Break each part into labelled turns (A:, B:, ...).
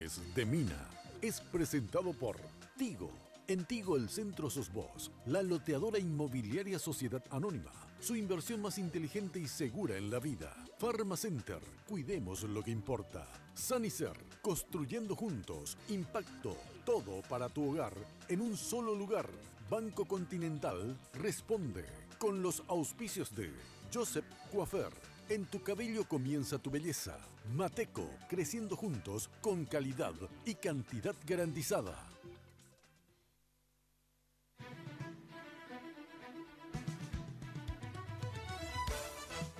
A: lunes de Mina es presentado por Tigo. En Tigo el centro sos vos, la loteadora inmobiliaria Sociedad Anónima. Su inversión más inteligente y segura en la vida. Pharmacenter, cuidemos lo que importa. Sanicer, construyendo juntos. Impacto, todo para tu hogar en un solo lugar. Banco Continental responde con los auspicios de Joseph Coiffeur. En tu cabello comienza tu belleza. Mateco, creciendo juntos con calidad y cantidad garantizada.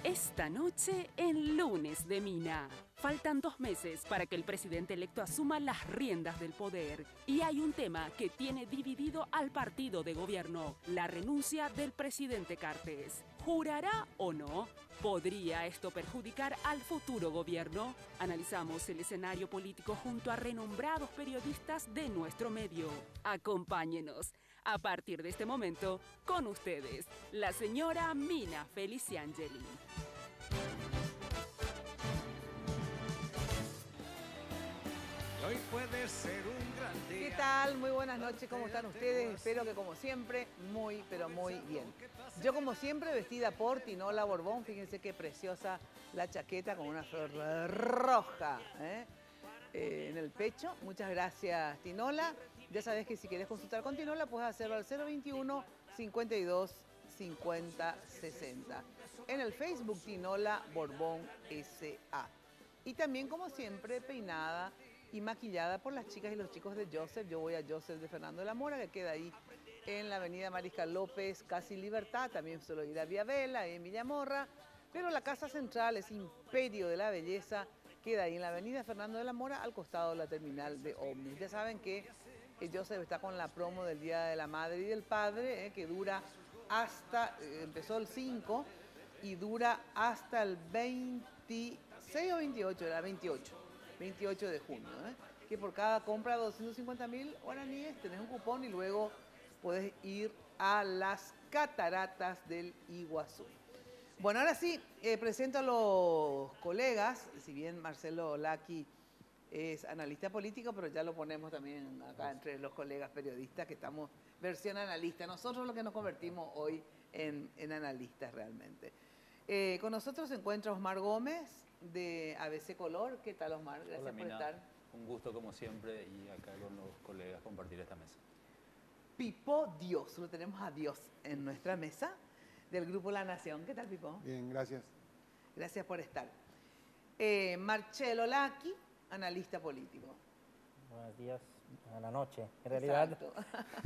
B: Esta noche en Lunes de Mina. Faltan 2 meses para que el presidente electo asuma las riendas del poder. Y hay un tema que tiene dividido al partido de gobierno: la renuncia del presidente Cartes. ¿Jurará o no? ¿Podría esto perjudicar al futuro gobierno? Analizamos el escenario político junto a renombrados periodistas de nuestro medio. Acompáñenos. A partir de este momento, con ustedes, la señora Mina Feliciangeli.
C: Hoy puede ser un gran día.
D: ¿Qué tal? Muy buenas noches, ¿cómo están ustedes? Espero que como siempre, muy, pero muy bien. Yo como siempre vestida por Tinola Borbón, fíjense qué preciosa la chaqueta con una flor roja en el pecho. Muchas gracias, Tinola. Ya sabes que si quieres consultar con Tinola puedes hacerlo al 021 52 50 60. En el Facebook Tinola Borbón S.A. Y también como siempre peinada y maquillada por las chicas y los chicos de Joseph. Yo voy a Joseph de Fernando de la Mora, que queda ahí en la avenida Mariscal López, casi Libertad. También suelo ir a Vía Vela, en Villamorra. Pero la casa central es Imperio de la Belleza, queda ahí en la avenida Fernando de la Mora, al costado de la terminal de ómnibus. Ya saben que Joseph está con la promo del Día de la Madre y del Padre, que dura hasta, empezó el 5 y dura hasta el 26 o 28, era 28 de junio, que por cada compra de 250.000 guaraníes tenés un cupón y luego podés ir a las cataratas del Iguazú. Bueno, ahora sí, presento a los colegas, si bien Marcelo Laki es analista político, pero ya lo ponemos también acá entre los colegas periodistas, que estamos versión analista. Nosotros lo que nos convertimos hoy en analistas realmente. Con nosotros se encuentra Osmar Gómez, de ABC Color. ¿Qué tal, Osmar? Gracias. Hola, por Mina. Estar.
E: Un gusto como siempre y acá con los colegas compartir esta mesa.
D: Pipo Dios, lo tenemos a Dios en nuestra mesa del Grupo La Nación. ¿Qué tal, Pipo?
F: Bien, gracias.
D: Gracias por estar. Marcelo Laki, analista político.
G: Buenos días, a la noche. En realidad,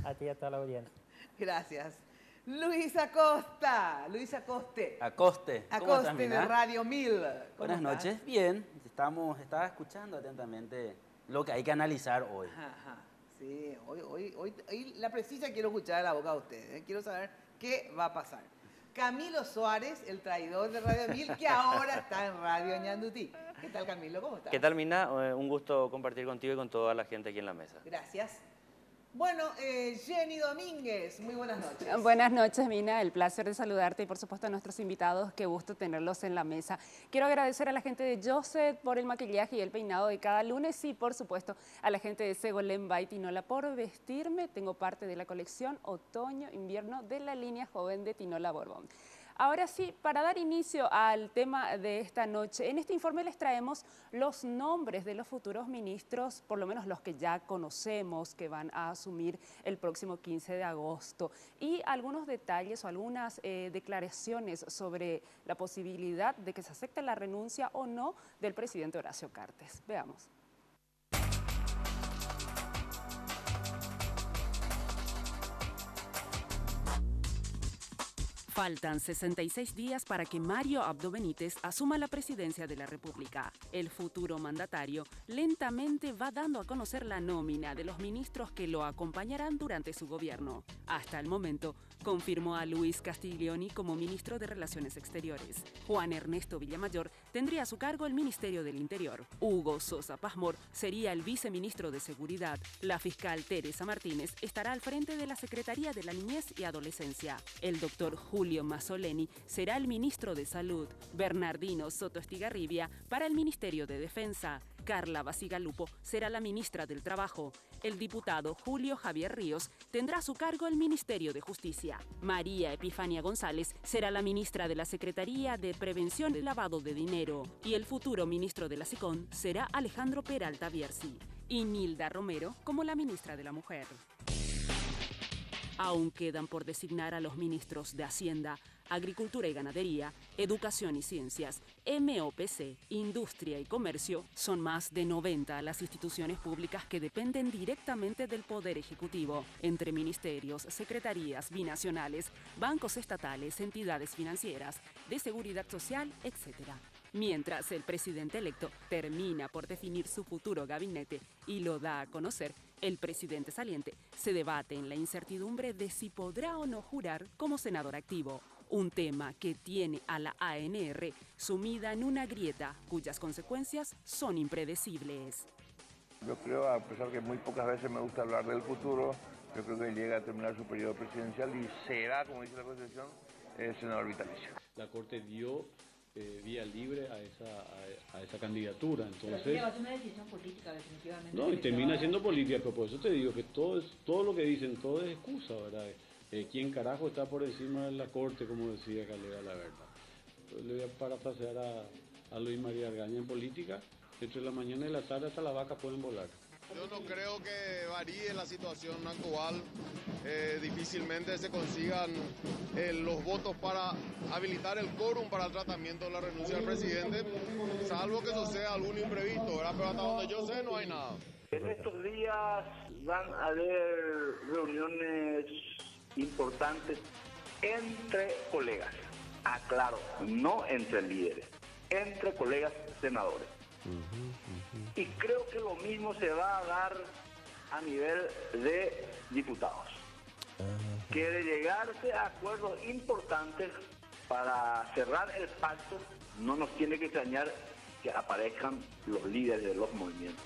G: aquí está la audiencia.
D: Gracias. Luis Acosta, Luis Acoste.
E: Acoste.
D: Acoste de Radio 1000.
E: Buenas noches, bien. Estaba escuchando atentamente lo que hay que analizar hoy.
D: Ajá. Sí, hoy la precisa quiero escuchar a la boca de ustedes. Quiero saber qué va a pasar. Camilo Suárez, el traidor de Radio 1000, que ahora está en Radio Ñandutí. ¿Qué tal, Camilo? ¿Cómo estás?
H: ¿Qué tal, Mina? Un gusto compartir contigo y con toda la gente aquí en la mesa.
D: Gracias. Bueno, Jenny Domínguez, muy buenas noches.
B: Buenas noches, Mina, el placer de saludarte y por supuesto a nuestros invitados, qué gusto tenerlos en la mesa. Quiero agradecer a la gente de Joseph por el maquillaje y el peinado de cada lunes y por supuesto a la gente de Segolén by Tinola por vestirme. Tengo parte de la colección otoño-invierno de la línea joven de Tinola Borbón. Ahora sí, para dar inicio al tema de esta noche, en este informe les traemos los nombres de los futuros ministros, por lo menos los que ya conocemos, que van a asumir el próximo 15 de agosto, y algunos detalles o algunas declaraciones sobre la posibilidad de que se acepte la renuncia o no del presidente Horacio Cartes. Veamos. Faltan 66 días para que Mario Abdo Benítez asuma la presidencia de la República. El futuro mandatario lentamente va dando a conocer la nómina de los ministros que lo acompañarán durante su gobierno. Hasta el momento, confirmó a Luis Castiglioni como ministro de Relaciones Exteriores. Juan Ernesto Villamayor tendría a su cargo el Ministerio del Interior. Hugo Sosa Pazmor sería el viceministro de Seguridad. La fiscal Teresa Martínez estará al frente de la Secretaría de la Niñez y Adolescencia. El doctor Julio Mazzoleni será el ministro de Salud. Bernardino Soto Estigarribia para el Ministerio de Defensa. Carla Basigalupo será la ministra del Trabajo. El diputado Julio Javier Ríos tendrá a su cargo el Ministerio de Justicia. María Epifania González será la ministra de la Secretaría de Prevención del Lavado de Dinero. Y el futuro ministro de la SICON será Alejandro Peralta Bierzi. Y Nilda Romero como la ministra de la Mujer. Aún quedan por designar a los ministros de Hacienda, Agricultura y Ganadería, Educación y Ciencias, MOPC, Industria y Comercio. Son más de 90 las instituciones públicas que dependen directamente del Poder Ejecutivo, entre ministerios, secretarías binacionales, bancos estatales, entidades financieras, de seguridad social, etc. Mientras el presidente electo termina por definir su futuro gabinete y lo da a conocer, el presidente saliente se debate en la incertidumbre de si podrá o no jurar como senador activo, un tema que tiene a la ANR sumida en una grieta cuyas consecuencias son impredecibles.
F: Yo creo, a pesar que muy pocas veces me gusta hablar del futuro, yo creo que llega a terminar su periodo presidencial y será, como dice la Constitución, senador vitalicio.
I: La Corte dio vía libre a esa candidatura. Entonces,
J: pero va a ser una decisión política, definitivamente.
I: No, y termina siendo política, pero por eso te digo que todo lo que dicen, todo es excusa, ¿verdad? ¿Quién carajo está por encima de la Corte, como decía Calera, la verdad? Entonces, le voy a parafrasear a Luis María Argaña en política: entre la mañana y la tarde hasta la vaca pueden volar.
K: Yo no creo que varíe la situación actual, difícilmente se consigan los votos para habilitar el quórum para el tratamiento de la renuncia del presidente, salvo que suceda algún imprevisto, ¿verdad? Pero hasta donde yo sé no hay nada.
L: En estos días van a haber reuniones importantes entre colegas, aclaro, no entre líderes, entre colegas senadores. Y creo que lo mismo se va a dar a nivel de diputados. Que de llegarse a acuerdos importantes para cerrar el pacto, no nos tiene que extrañar que aparezcan los líderes de los movimientos.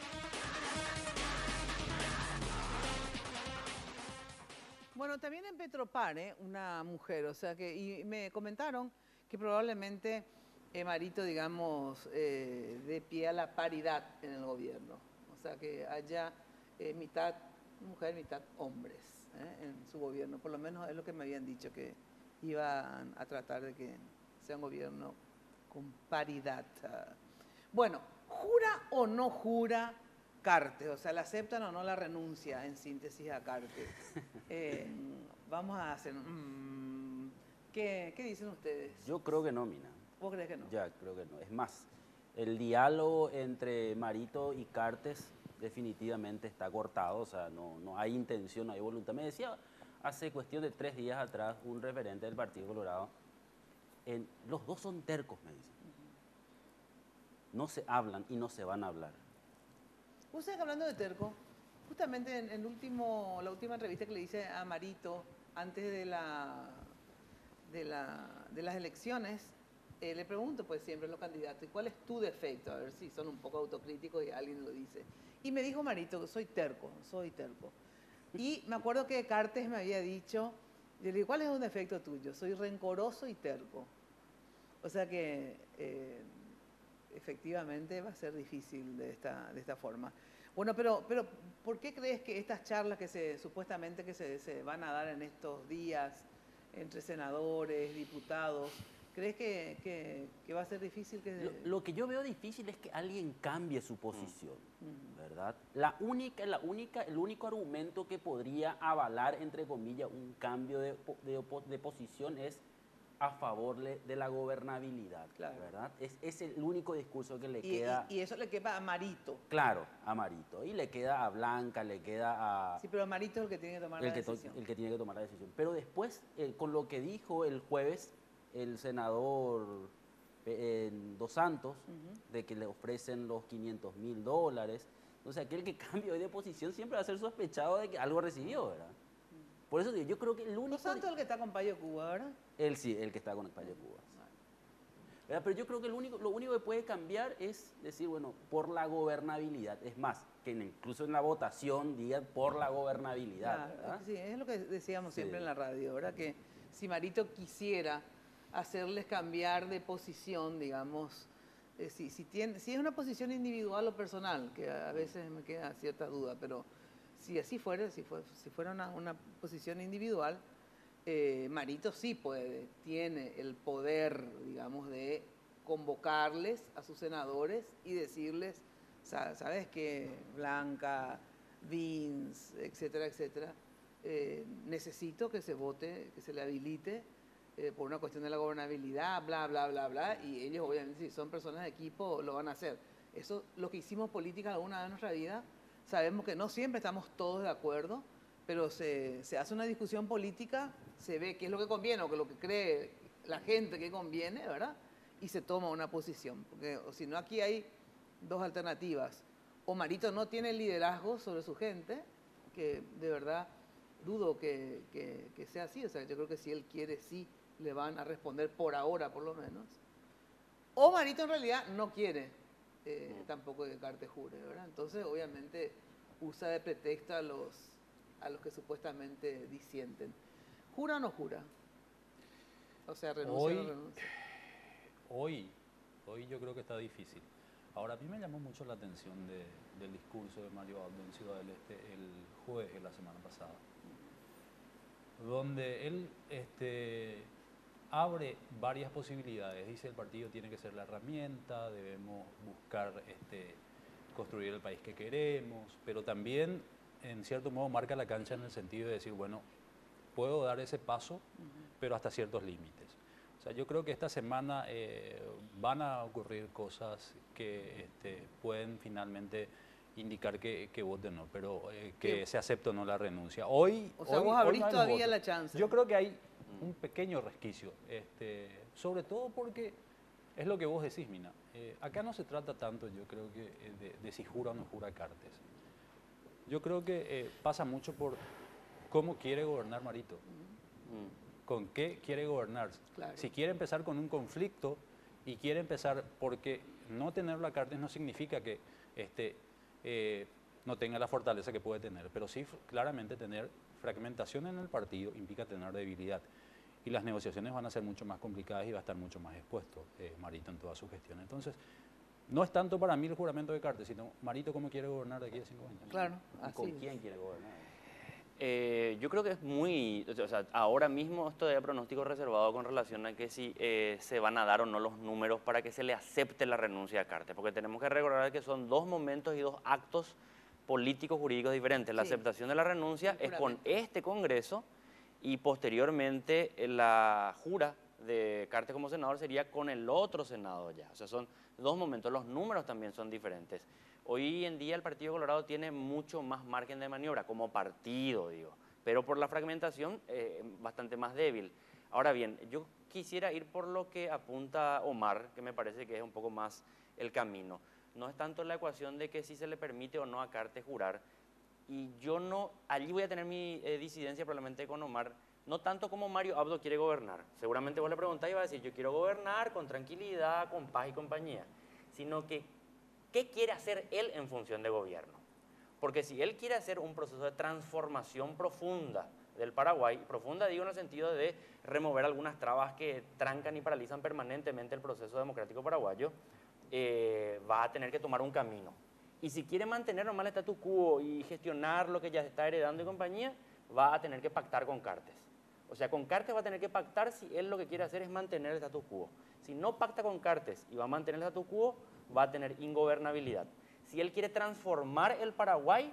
D: Bueno, también en Petropar, una mujer, o sea que, y me comentaron que probablemente Marito, digamos, dé pie a la paridad en el gobierno. O sea, que haya mitad mujer, mitad hombres en su gobierno. Por lo menos es lo que me habían dicho, que iban a tratar de que sea un gobierno con paridad. Bueno, ¿jura o no jura Cartes? O sea, ¿la aceptan o no la renuncia, en síntesis, a Cartes? Vamos a hacer... ¿Qué dicen ustedes?
E: Yo creo que no, Mina.
D: ¿Vos crees que no?
E: Ya, creo que no. Es más, el diálogo entre Marito y Cartes definitivamente está cortado, o sea, no hay intención, no hay voluntad. Me decía hace cuestión de 3 días atrás un referente del Partido Colorado, los dos son tercos, me dicen. No se hablan y no se van a hablar.
D: Usted, hablando de terco, justamente en la última entrevista que le hice a Marito antes de las elecciones, le pregunto pues siempre a los candidatos, ¿y cuál es tu defecto? A ver si son un poco autocríticos y alguien lo dice. Y me dijo Marito que soy terco. Y me acuerdo que Cartes me había dicho, yo le digo, ¿cuál es un defecto tuyo? Soy rencoroso y terco. O sea que efectivamente va a ser difícil de esta forma. Bueno, pero ¿por qué crees que estas charlas que supuestamente se van a dar en estos días entre senadores, diputados, crees que va a ser difícil que...
E: Lo que yo veo difícil es que alguien cambie su posición, ¿verdad? El único argumento que podría avalar, entre comillas, un cambio de posición es a favor de la gobernabilidad, claro, ¿verdad? Es el único discurso que le queda...
D: Y eso le queda a Marito.
E: Claro, a Marito. Y le queda a Blanca, le queda a...
D: Sí, pero Marito es el que tiene que tomar la decisión.
E: El que tiene que tomar la decisión. Pero después, con lo que dijo el jueves el senador Dos Santos, de que le ofrecen los $500.000, o sea, aquel que cambie de posición siempre va a ser sospechado de que algo recibió, ¿verdad? Por eso digo, yo creo que el único...
D: Dos Santos es el que está con Payo Cuba, ¿verdad?
E: Él sí, el que está con el Payo Cuba. ¿Verdad? Pero yo creo que lo único que puede cambiar es decir, bueno, por la gobernabilidad. Es más, que incluso en la votación digan por la gobernabilidad, claro, ¿verdad?
D: Sí, es lo que decíamos siempre en la radio, ¿verdad? Que si Marito quisiera hacerles cambiar de posición, digamos, Si es una posición individual o personal, que a veces me queda cierta duda, pero si así fuera, si fuera una posición individual, Marito sí tiene el poder, digamos, de convocarles a sus senadores y decirles, ¿sabes qué? Blanca, Vince, etcétera, etcétera, necesito que se vote, que se le habilite por una cuestión de la gobernabilidad, bla, bla, bla, bla, y ellos obviamente si son personas de equipo lo van a hacer. Eso, lo que hicimos política alguna vez en nuestra vida, sabemos que no siempre estamos todos de acuerdo, pero se hace una discusión política, se ve qué es lo que conviene o que lo que cree la gente que conviene, ¿verdad? Y se toma una posición, porque si no aquí hay dos alternativas. O Marito no tiene liderazgo sobre su gente, que de verdad dudo que sea así, o sea, yo creo que si él quiere sí le van a responder por ahora por lo menos. O Marito en realidad no quiere tampoco que Cartes jure, ¿verdad? Entonces obviamente usa de pretexto a los que supuestamente disienten. ¿Jura o no jura? O sea, renuncia o no renuncia.
M: Hoy yo creo que está difícil. Ahora, a mí me llamó mucho la atención del discurso de Mario Abdo en Ciudad del Este el jueves de la semana pasada, donde él abre varias posibilidades. Dice el partido tiene que ser la herramienta, debemos buscar construir el país que queremos, pero también en cierto modo marca la cancha en el sentido de decir, bueno, puedo dar ese paso, pero hasta ciertos límites. O sea, yo creo que esta semana van a ocurrir cosas que pueden finalmente indicar que voten no, pero que se acepte o no la renuncia.
D: O sea, vos abrís todavía la chance.
M: Yo creo que hay un pequeño resquicio, sobre todo porque es lo que vos decís, Mina. Acá no se trata tanto, yo creo que, de si jura o no jura Cartes. Yo creo que pasa mucho por cómo quiere gobernar Marito. ¿Con qué quiere gobernar? Claro. Si quiere empezar con un conflicto y quiere empezar porque no tenerlo a Cartes no significa que no tenga la fortaleza que puede tener, pero sí claramente tener fragmentación en el partido implica tener debilidad. Y las negociaciones van a ser mucho más complicadas y va a estar mucho más expuesto Marito en toda su gestión. Entonces, no es tanto para mí el juramento de Cartes, sino Marito cómo quiere gobernar de aquí a 5 años.
D: Claro,
E: así ¿con quién quiere gobernar?
H: Yo creo que es muy, o sea, ahora mismo esto de pronóstico reservado con relación a que si se van a dar o no los números para que se le acepte la renuncia a Cartes, porque tenemos que recordar que son dos momentos y dos actos políticos jurídicos diferentes. La aceptación de la renuncia es con este Congreso y posteriormente la jura de Cartes como senador sería con el otro Senado ya. O sea, son dos momentos, los números también son diferentes. Hoy en día el Partido Colorado tiene mucho más margen de maniobra, como partido, digo, pero por la fragmentación bastante más débil. Ahora bien, yo quisiera ir por lo que apunta Omar, que me parece que es un poco más el camino. No es tanto la ecuación de que si se le permite o no a Cartes jurar, y yo no, allí voy a tener mi disidencia probablemente con Omar, no tanto como Mario Abdo quiere gobernar. Seguramente vos le preguntáis y va a decir, yo quiero gobernar con tranquilidad, con paz y compañía, sino que ¿qué quiere hacer él en función de gobierno? Porque si él quiere hacer un proceso de transformación profunda del Paraguay, profunda digo en el sentido de remover algunas trabas que trancan y paralizan permanentemente el proceso democrático paraguayo, va a tener que tomar un camino. Y si quiere mantener nomás el statu quo y gestionar lo que ya está heredando y compañía, va a tener que pactar con Cartes. O sea, con Cartes va a tener que pactar si él lo que quiere hacer es mantener el statu quo. Si no pacta con Cartes y va a mantener el statu quo, va a tener ingobernabilidad. Si él quiere transformar el Paraguay,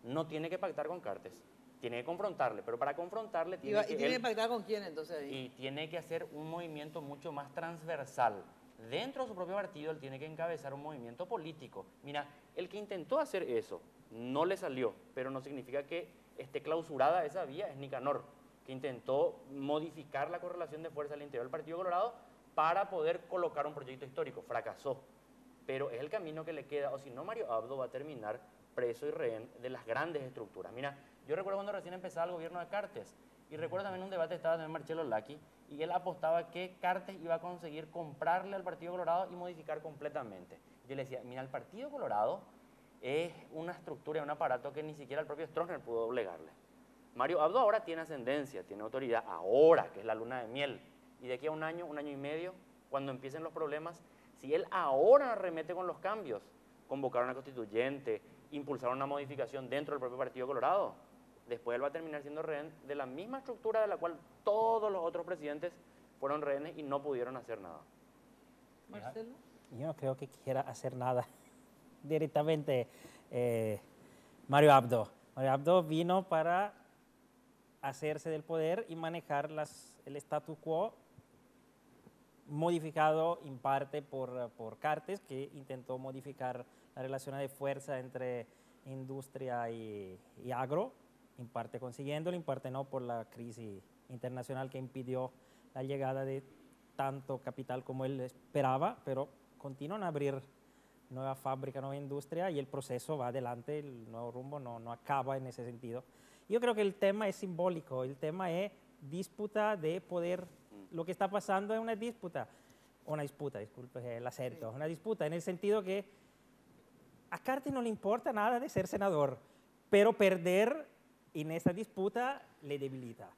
H: no tiene que pactar con Cartes, tiene que confrontarle, pero para confrontarle tiene
D: que pactar con quién entonces ahí?
H: Y tiene que hacer un movimiento mucho más transversal. Dentro de su propio partido, él tiene que encabezar un movimiento político. Mira, el que intentó hacer eso no le salió, pero no significa que esté clausurada esa vía, es Nicanor, que intentó modificar la correlación de fuerza al interior del Partido Colorado para poder colocar un proyecto histórico. Fracasó, pero es el camino que le queda, o si no, Mario Abdo va a terminar preso y rehén de las grandes estructuras. Mira, yo recuerdo cuando recién empezaba el gobierno de Cartes, y recuerdo también un debate, estaba también Marcelo Lacchi, y él apostaba que Cartes iba a conseguir comprarle al Partido Colorado y modificar completamente. Yo le decía, mira, el Partido Colorado es una estructura, un aparato que ni siquiera el propio Stroessner pudo doblegarle. Mario Abdo ahora tiene ascendencia, tiene autoridad, ahora, que es la luna de miel, y de aquí a un año y medio, cuando empiecen los problemas, Si él ahora arremete con los cambios, convocar una constituyente, impulsar una modificación dentro del propio Partido Colorado, después él va a terminar siendo rehén de la misma estructura de la cual todos los otros presidentes fueron rehenes y no pudieron hacer nada.
D: Marcelo.
G: Yo no creo que quiera hacer nada directamente Mario Abdo. Mario Abdo vino para hacerse del poder y manejar el status quo modificado en parte por Cartes, que intentó modificar la relación de fuerza entre industria y agro, en parte consiguiéndolo, en parte no, por la crisis internacional que impidió la llegada de tanto capital como él esperaba, pero continúan a abrir nueva fábrica, nueva industria y el proceso va adelante, el nuevo rumbo no acaba en ese sentido. Yo creo que el tema es simbólico, el tema es disputa de poder. Lo que está pasando es una disputa, disculpe el acento, una disputa en el sentido que a Cartes no le importa nada de ser senador, pero perder en esa disputa le debilita.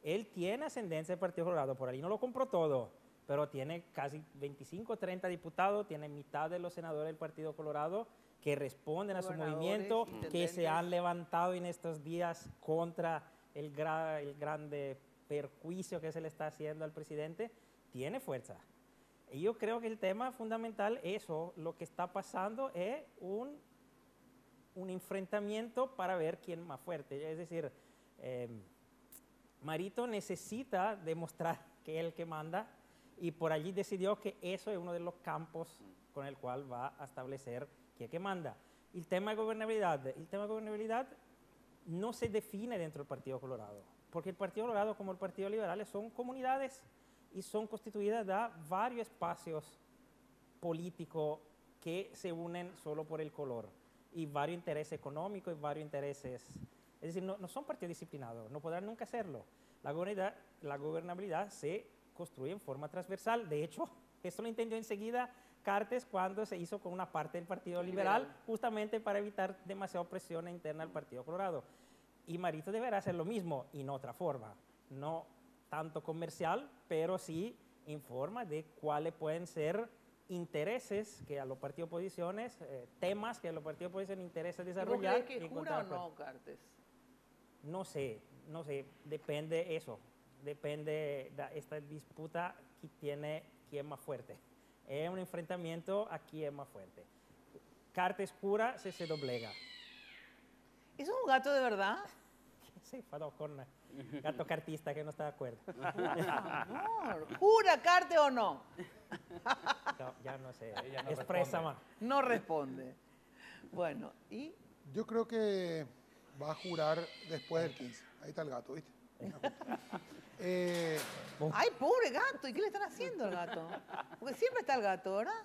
G: Él tiene ascendencia del Partido Colorado, por ahí no lo compró todo, pero tiene casi 25 o 30 diputados, tiene mitad de los senadores del Partido Colorado que responden a su movimiento, que se han levantado en estos días contra el grande perjuicio que se le está haciendo al presidente, tiene fuerza. Y yo creo que el tema fundamental, lo que está pasando es un enfrentamiento para ver quién es más fuerte. Es decir, Marito necesita demostrar que es el que manda y por allí decidió que eso es uno de los campos con el cual va a establecer quién es que manda. El tema de gobernabilidad no se define dentro del Partido Colorado, porque el Partido Colorado como el Partido Liberal son comunidades y son constituidas de varios espacios políticos que se unen solo por el color y varios intereses económicos y varios intereses. Es decir, no son partidos disciplinados, no podrán nunca hacerlo. La gobernabilidad se construye en forma transversal. De hecho, esto lo entendió enseguida Cartes cuando se hizo con una parte del Partido Liberal, justamente para evitar demasiada presión interna al Partido Colorado. Y Marito deberá hacer lo mismo, y en otra forma, no tanto comercial, pero sí en forma de cuáles pueden ser intereses que a los partidos de oposiciones, temas que a los partidos de oposición interesa desarrollar.
D: ¿Vos crees que jura o no, Cartes?
G: No sé, depende eso, depende de esta disputa que tiene quién es más fuerte. Es un enfrentamiento a quién es más fuerte. Cartes jura, se doblega.
D: ¿Es un gato de verdad?
G: Sí, fue con gato cartista que no está de acuerdo.
D: Amor, ¿jura Cartes o no?
G: No, ya no sé,
M: no
G: expresa más.
D: No responde. Bueno, ¿y?
N: Yo creo que va a jurar después del 15. Ahí está el gato, ¿viste?
D: Ay, pobre gato, ¿y qué le están haciendo al gato? Porque siempre está el gato, ¿verdad?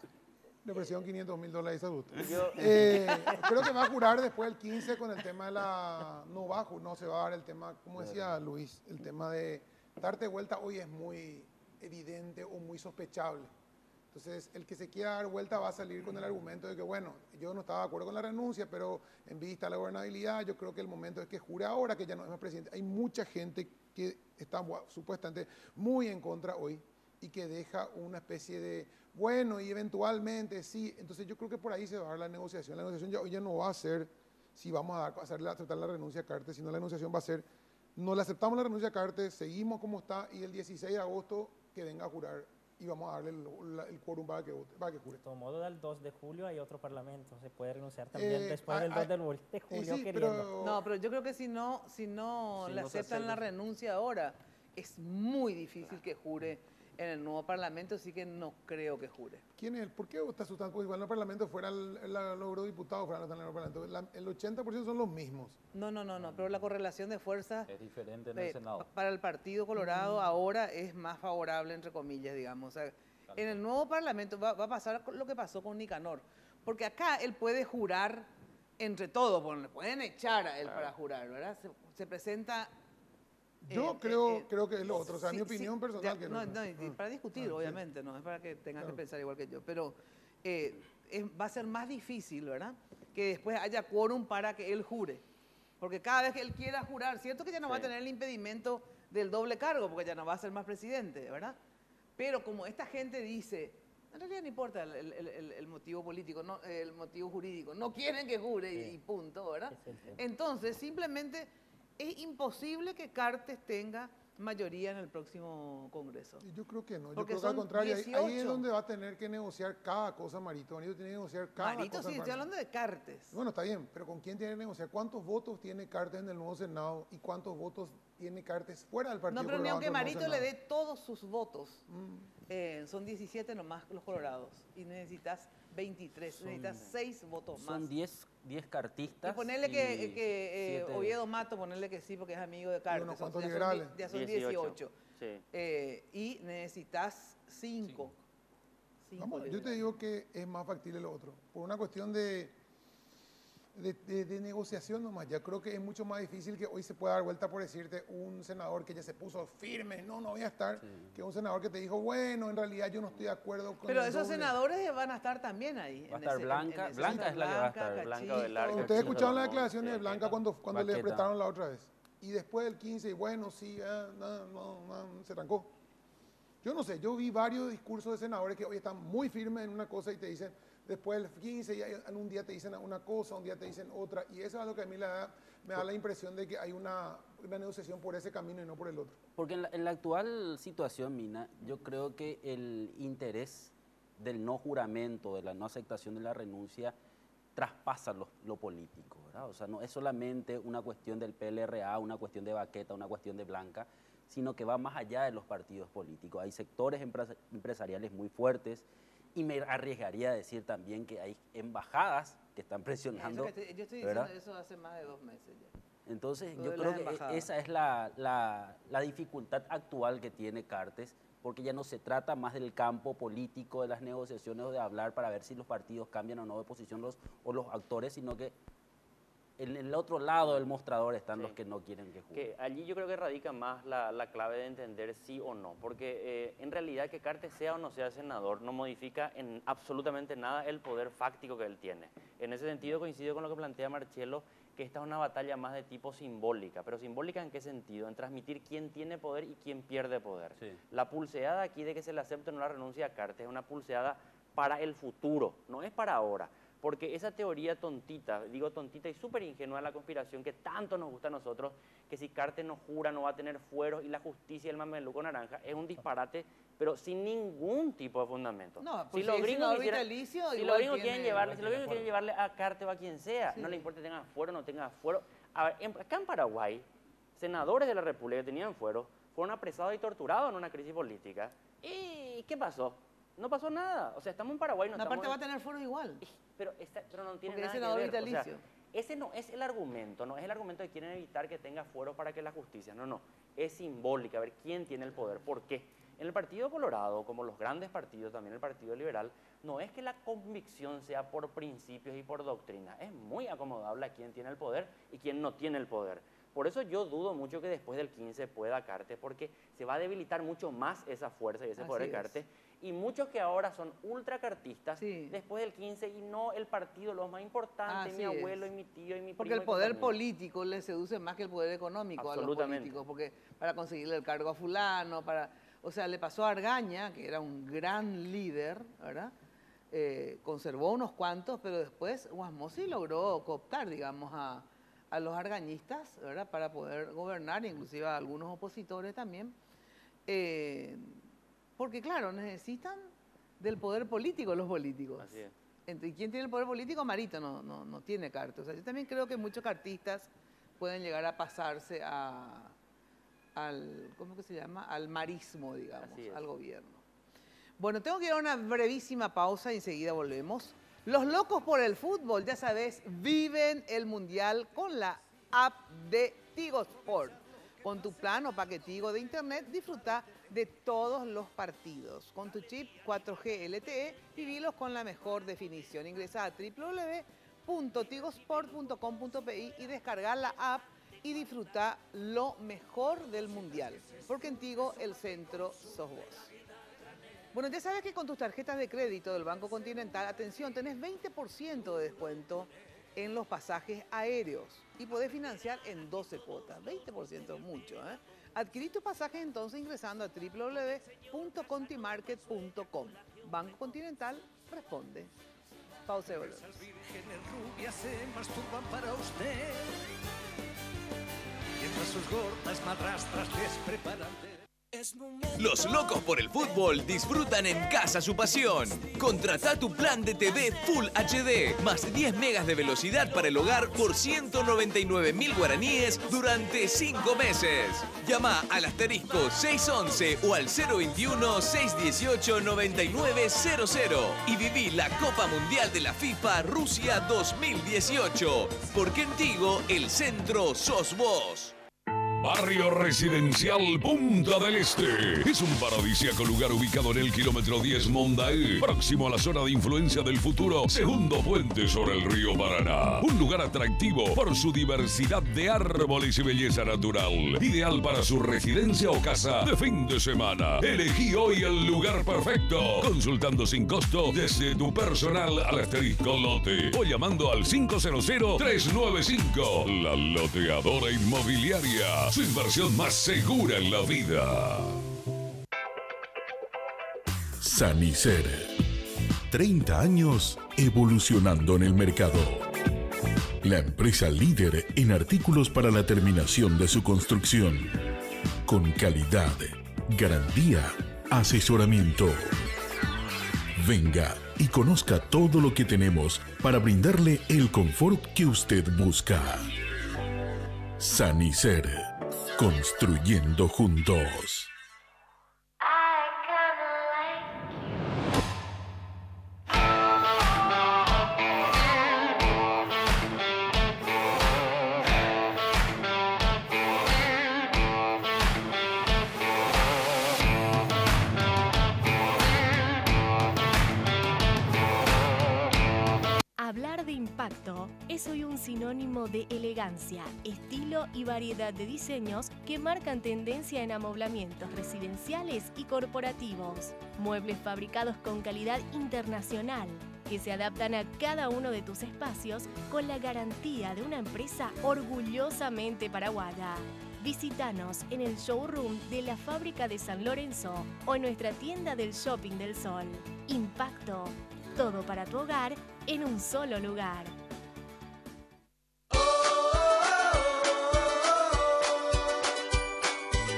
N: Le ofrecieron $500,000 de salud. Creo que va a jurar después del 15 con el tema de la... No se va a dar el tema, como decía Luis, el tema de darte vuelta hoy es muy evidente o muy sospechable. Entonces, el que se quiera dar vuelta va a salir con el argumento de que, bueno, yo no estaba de acuerdo con la renuncia, pero en vista de la gobernabilidad, yo creo que el momento es que jure ahora que ya no es más presidente. Hay mucha gente que está supuestamente muy en contra hoy y que deja una especie de, bueno, y eventualmente sí. Entonces, yo creo que por ahí se va a dar la negociación. La negociación hoy ya no va a ser si vamos a aceptar la renuncia a Cartes, sino la negociación va a ser, no le aceptamos la renuncia a Cartes, seguimos como está y el 16 de agosto que venga a jurar y vamos a darle el quórum para que jure.
G: De todo modo, del 2 de julio hay otro parlamento, se puede renunciar también después del 2 de julio.
N: Sí,
G: queriendo.
D: No, pero yo creo que si no le aceptan la renuncia ahora, es muy difícil que jure en el nuevo parlamento, así que no creo que jure.
N: ¿Quién es? ¿Por qué está asustado? Porque igual en el parlamento fuera los eurodiputados, fuera en el parlamento. El 80% son los mismos.
D: No, pero la correlación de fuerzas
M: es diferente en el Senado.
D: Para el Partido Colorado ahora es más favorable, entre comillas, digamos. O sea, en el nuevo parlamento va a pasar lo que pasó con Nicanor, porque acá él puede jurar entre todos, bueno, le pueden echar a él para jurar, ¿verdad? Se presenta...
N: Yo creo que es lo otro, o sea, mi opinión personal.
D: Para discutir, obviamente, no es para que tengas que pensar igual que yo, pero va a ser más difícil, ¿verdad? Que después haya quórum para que él jure, porque cada vez que él quiera jurar, cierto que ya no va a tener el impedimento del doble cargo, porque ya no va a ser más presidente, ¿verdad? Pero como esta gente dice, En realidad no importa el motivo político, no, el motivo jurídico. No quieren que jure y punto, ¿verdad? Entonces, simplemente es imposible que Cartes tenga mayoría en el próximo Congreso.
N: Yo creo que no, yo
D: Porque
N: creo que al
D: son
N: contrario, ahí
D: 18.
N: es donde va a tener que negociar cada cosa Marito. Marito tiene que negociar cada
D: Marito,
N: cosa.
D: sí, estoy hablando de Cartes.
N: Bueno, está bien, pero ¿con quién tiene que negociar? ¿Cuántos votos tiene Cartes en el nuevo Senado y cuántos votos tiene Cartes fuera del Partido
D: No, pero ni
N: Colorado
D: aunque
N: dentro del
D: Marito
N: nuevo
D: le
N: Senado?
D: dé todos sus votos, son 17 nomás los colorados y necesitas 23, necesitas 6 votos más.
E: Son 10 cartistas.
D: Y ponerle que
E: siete-
D: Oviedo Mato, ponerle que sí, porque es amigo de Cartes.
N: unos cuantos
D: ya son
N: liberales.
D: ya son 18. Y necesitas 5.
N: Vamos, yo te digo que es más factible lo otro. Por una cuestión de negociación nomás. Ya creo que es mucho más difícil que hoy se pueda dar vuelta por decirte un senador que ya se puso firme, no voy a estar, que un senador que te dijo, bueno, en realidad yo no estoy de acuerdo con
D: Pero
N: el
D: esos
N: doble.
D: senadores van a estar también ahí.
E: Va a estar Blanca. Blanca es la que va a estar.
H: Blanca Velarde.
N: Ustedes escucharon las declaraciones de Blanca cuando le
E: Baqueta.
N: apretaron la otra vez. Y después del 15, y bueno, sí, se arrancó. Yo no sé, yo vi varios discursos de senadores que hoy están muy firmes en una cosa y te dicen, después del 15, y un día te dicen una cosa, un día te dicen otra. Y eso es lo que a mí me da la impresión de que hay una negociación por ese camino y no por el otro.
E: Porque en la actual situación, Mina, yo creo que el interés del no juramento, de la no aceptación de la renuncia, traspasa lo político, ¿verdad? O sea, no es solamente una cuestión del PLRA, una cuestión de Baqueta, una cuestión de Blanca, sino que va más allá de los partidos políticos. Hay sectores empresariales muy fuertes y me arriesgaría a decir también que hay embajadas que están presionando.
D: Yo estoy diciendo
E: ¿verdad?
D: eso hace más de 2 meses ya.
E: Entonces,
D: Lo
E: yo
D: de
E: creo
D: las
E: que
D: embajadas.
E: esa es la dificultad actual que tiene Cartes, porque ya no se trata más del campo político, de las negociaciones o de hablar para ver si los partidos cambian o no de posición o los actores, sino que en el otro lado del mostrador están los que no quieren que juegue.
H: Que allí yo creo que radica más la clave de entender sí o no, porque en realidad que Cartes sea o no sea senador no modifica en absolutamente nada el poder fáctico que él tiene. En ese sentido coincido con lo que plantea Marcelo, que esta es una batalla más de tipo simbólica. ¿Pero simbólica en qué sentido? En transmitir quién tiene poder y quién pierde poder. La pulseada aquí de que se le acepte o no la renuncia a Cartes es una pulseada para el futuro, no es para ahora. Porque esa teoría tontita, digo tontita y súper ingenua de la conspiración que tanto nos gusta a nosotros, que si Cartes no jura no va a tener fueros y la justicia y el mameluco naranja, es un disparate, pero sin ningún tipo de fundamento.
D: No,
H: si los gringos quieren
D: llevarle
H: llevarle a Cartes o a quien sea, no le importa que tenga fuero o no tenga fuero. A ver, acá en Paraguay, senadores de la República que tenían fuero fueron apresados y torturados en una crisis política. ¿Y qué pasó? No pasó nada. O sea, estamos en Paraguay. No
D: aparte
H: estamos...
D: va a tener fuero igual.
H: Pero no tiene
D: porque
H: nada
D: es senador
H: que ver.
D: vitalicio.
H: O sea, ese no es el argumento, no es el argumento de quieren evitar que tenga fuero para que la justicia. No. Es simbólica. A ver quién tiene el poder. ¿Por qué? En el Partido Colorado, como los grandes partidos, también el Partido Liberal, no es que la convicción sea por principios y por doctrina. Es muy acomodable a quién tiene el poder y quién no tiene el poder. Por eso yo dudo mucho que después del 15 pueda Cartes, porque se va a debilitar mucho más esa fuerza y ese poder de Cartes. Y muchos que ahora son ultracartistas, después del 15, y no el partido, lo más importante, mi abuelo y mi tío y mi primo.
D: Porque el poder político le seduce más que el poder económico a los políticos, porque para conseguirle el cargo a fulano, o sea, le pasó a Argaña, que era un gran líder, ¿verdad? Conservó unos cuantos, pero después Guasmosi logró cooptar, digamos, a los argañistas, ¿verdad? Para poder gobernar, inclusive a algunos opositores también. Porque, claro, necesitan del poder político los políticos.
H: Así es.
D: ¿Y quién tiene el poder político? Marito no tiene Cartes. O sea, yo también creo que muchos cartistas pueden llegar a pasarse al, ¿cómo que se llama? Al marismo, digamos, al gobierno. Bueno, tengo que ir a una brevísima pausa y enseguida volvemos. Los locos por el fútbol, ya sabes, viven el Mundial con la app de Tigo Sport. Con tu plan o paquete Tigo de internet, disfruta de todos los partidos. Con tu chip 4G LTE, vivilos con la mejor definición. Ingresa a www.tigosport.com.pi y descarga la app y disfruta lo mejor del Mundial. Porque en Tigo el centro sos vos. Bueno, ya sabes que con tus tarjetas de crédito del Banco Continental, atención, tenés 20% de descuento en los pasajes aéreos y podés financiar en 12 cuotas. 20% es mucho, ¿eh? Adquirí tus pasajes entonces ingresando a www.contimarket.com. Banco Continental responde. Pausa y volvemos.
C: Esas vírgenes rubias se masturban para usted, mientras sus gordas madrastras les preparan
O: Los locos por el fútbol disfrutan en casa su pasión. Contrata tu plan de TV Full HD, más 10 megas de velocidad para el hogar por 199.000 guaraníes durante 5 meses. Llama al asterisco 611 o al 021-618-9900 y viví la Copa Mundial de la FIFA Rusia 2018. Porque en Tigo, el centro sos vos.
P: Barrio Residencial Punta del Este. Es un paradisíaco lugar ubicado en el kilómetro 10 Mondaí, próximo a la zona de influencia del futuro segundo puente sobre el río Paraná. Un lugar atractivo por su diversidad de árboles y belleza natural. Ideal para su residencia o casa de fin de semana. Elegí hoy el lugar perfecto. Consultando sin costo desde tu personal al asterisco lote o llamando al 500-395. La Loteadora Inmobiliaria. Su inversión más segura en la vida.
Q: Sanicer. 30 años evolucionando en el mercado. La empresa líder en artículos para la terminación de su construcción. Con calidad, garantía, asesoramiento. Venga y conozca todo lo que tenemos para brindarle el confort que usted busca. Sanicer. Construyendo juntos.
R: Hablar de impacto es hoy un sinónimo de elegancia, estilo y variedad de diseños que marcan tendencia en amoblamientos residenciales y corporativos. Muebles fabricados con calidad internacional, que se adaptan a cada uno de tus espacios con la garantía de una empresa orgullosamente paraguaya. Visítanos en el showroom de la Fábrica de San Lorenzo o en nuestra tienda del Shopping del Sol. Impacto. Todo para tu hogar en un solo lugar.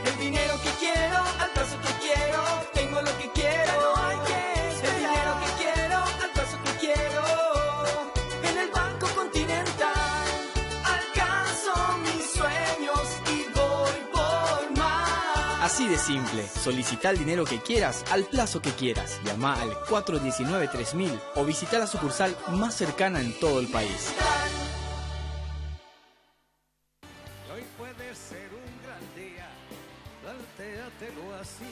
S: El dinero que quiero, al paso que quiero, tengo lo que quiero, no hay que esperar. El dinero que quiero, al paso que quiero, en el Banco Continental. Alcanzo mis sueños y voy por más.
T: Así de simple, solicita el dinero que quieras al plazo que quieras. Llama al 419-3000 o visita la sucursal más cercana en todo el país.
C: Hoy puede ser un gran día, plantéatelo así.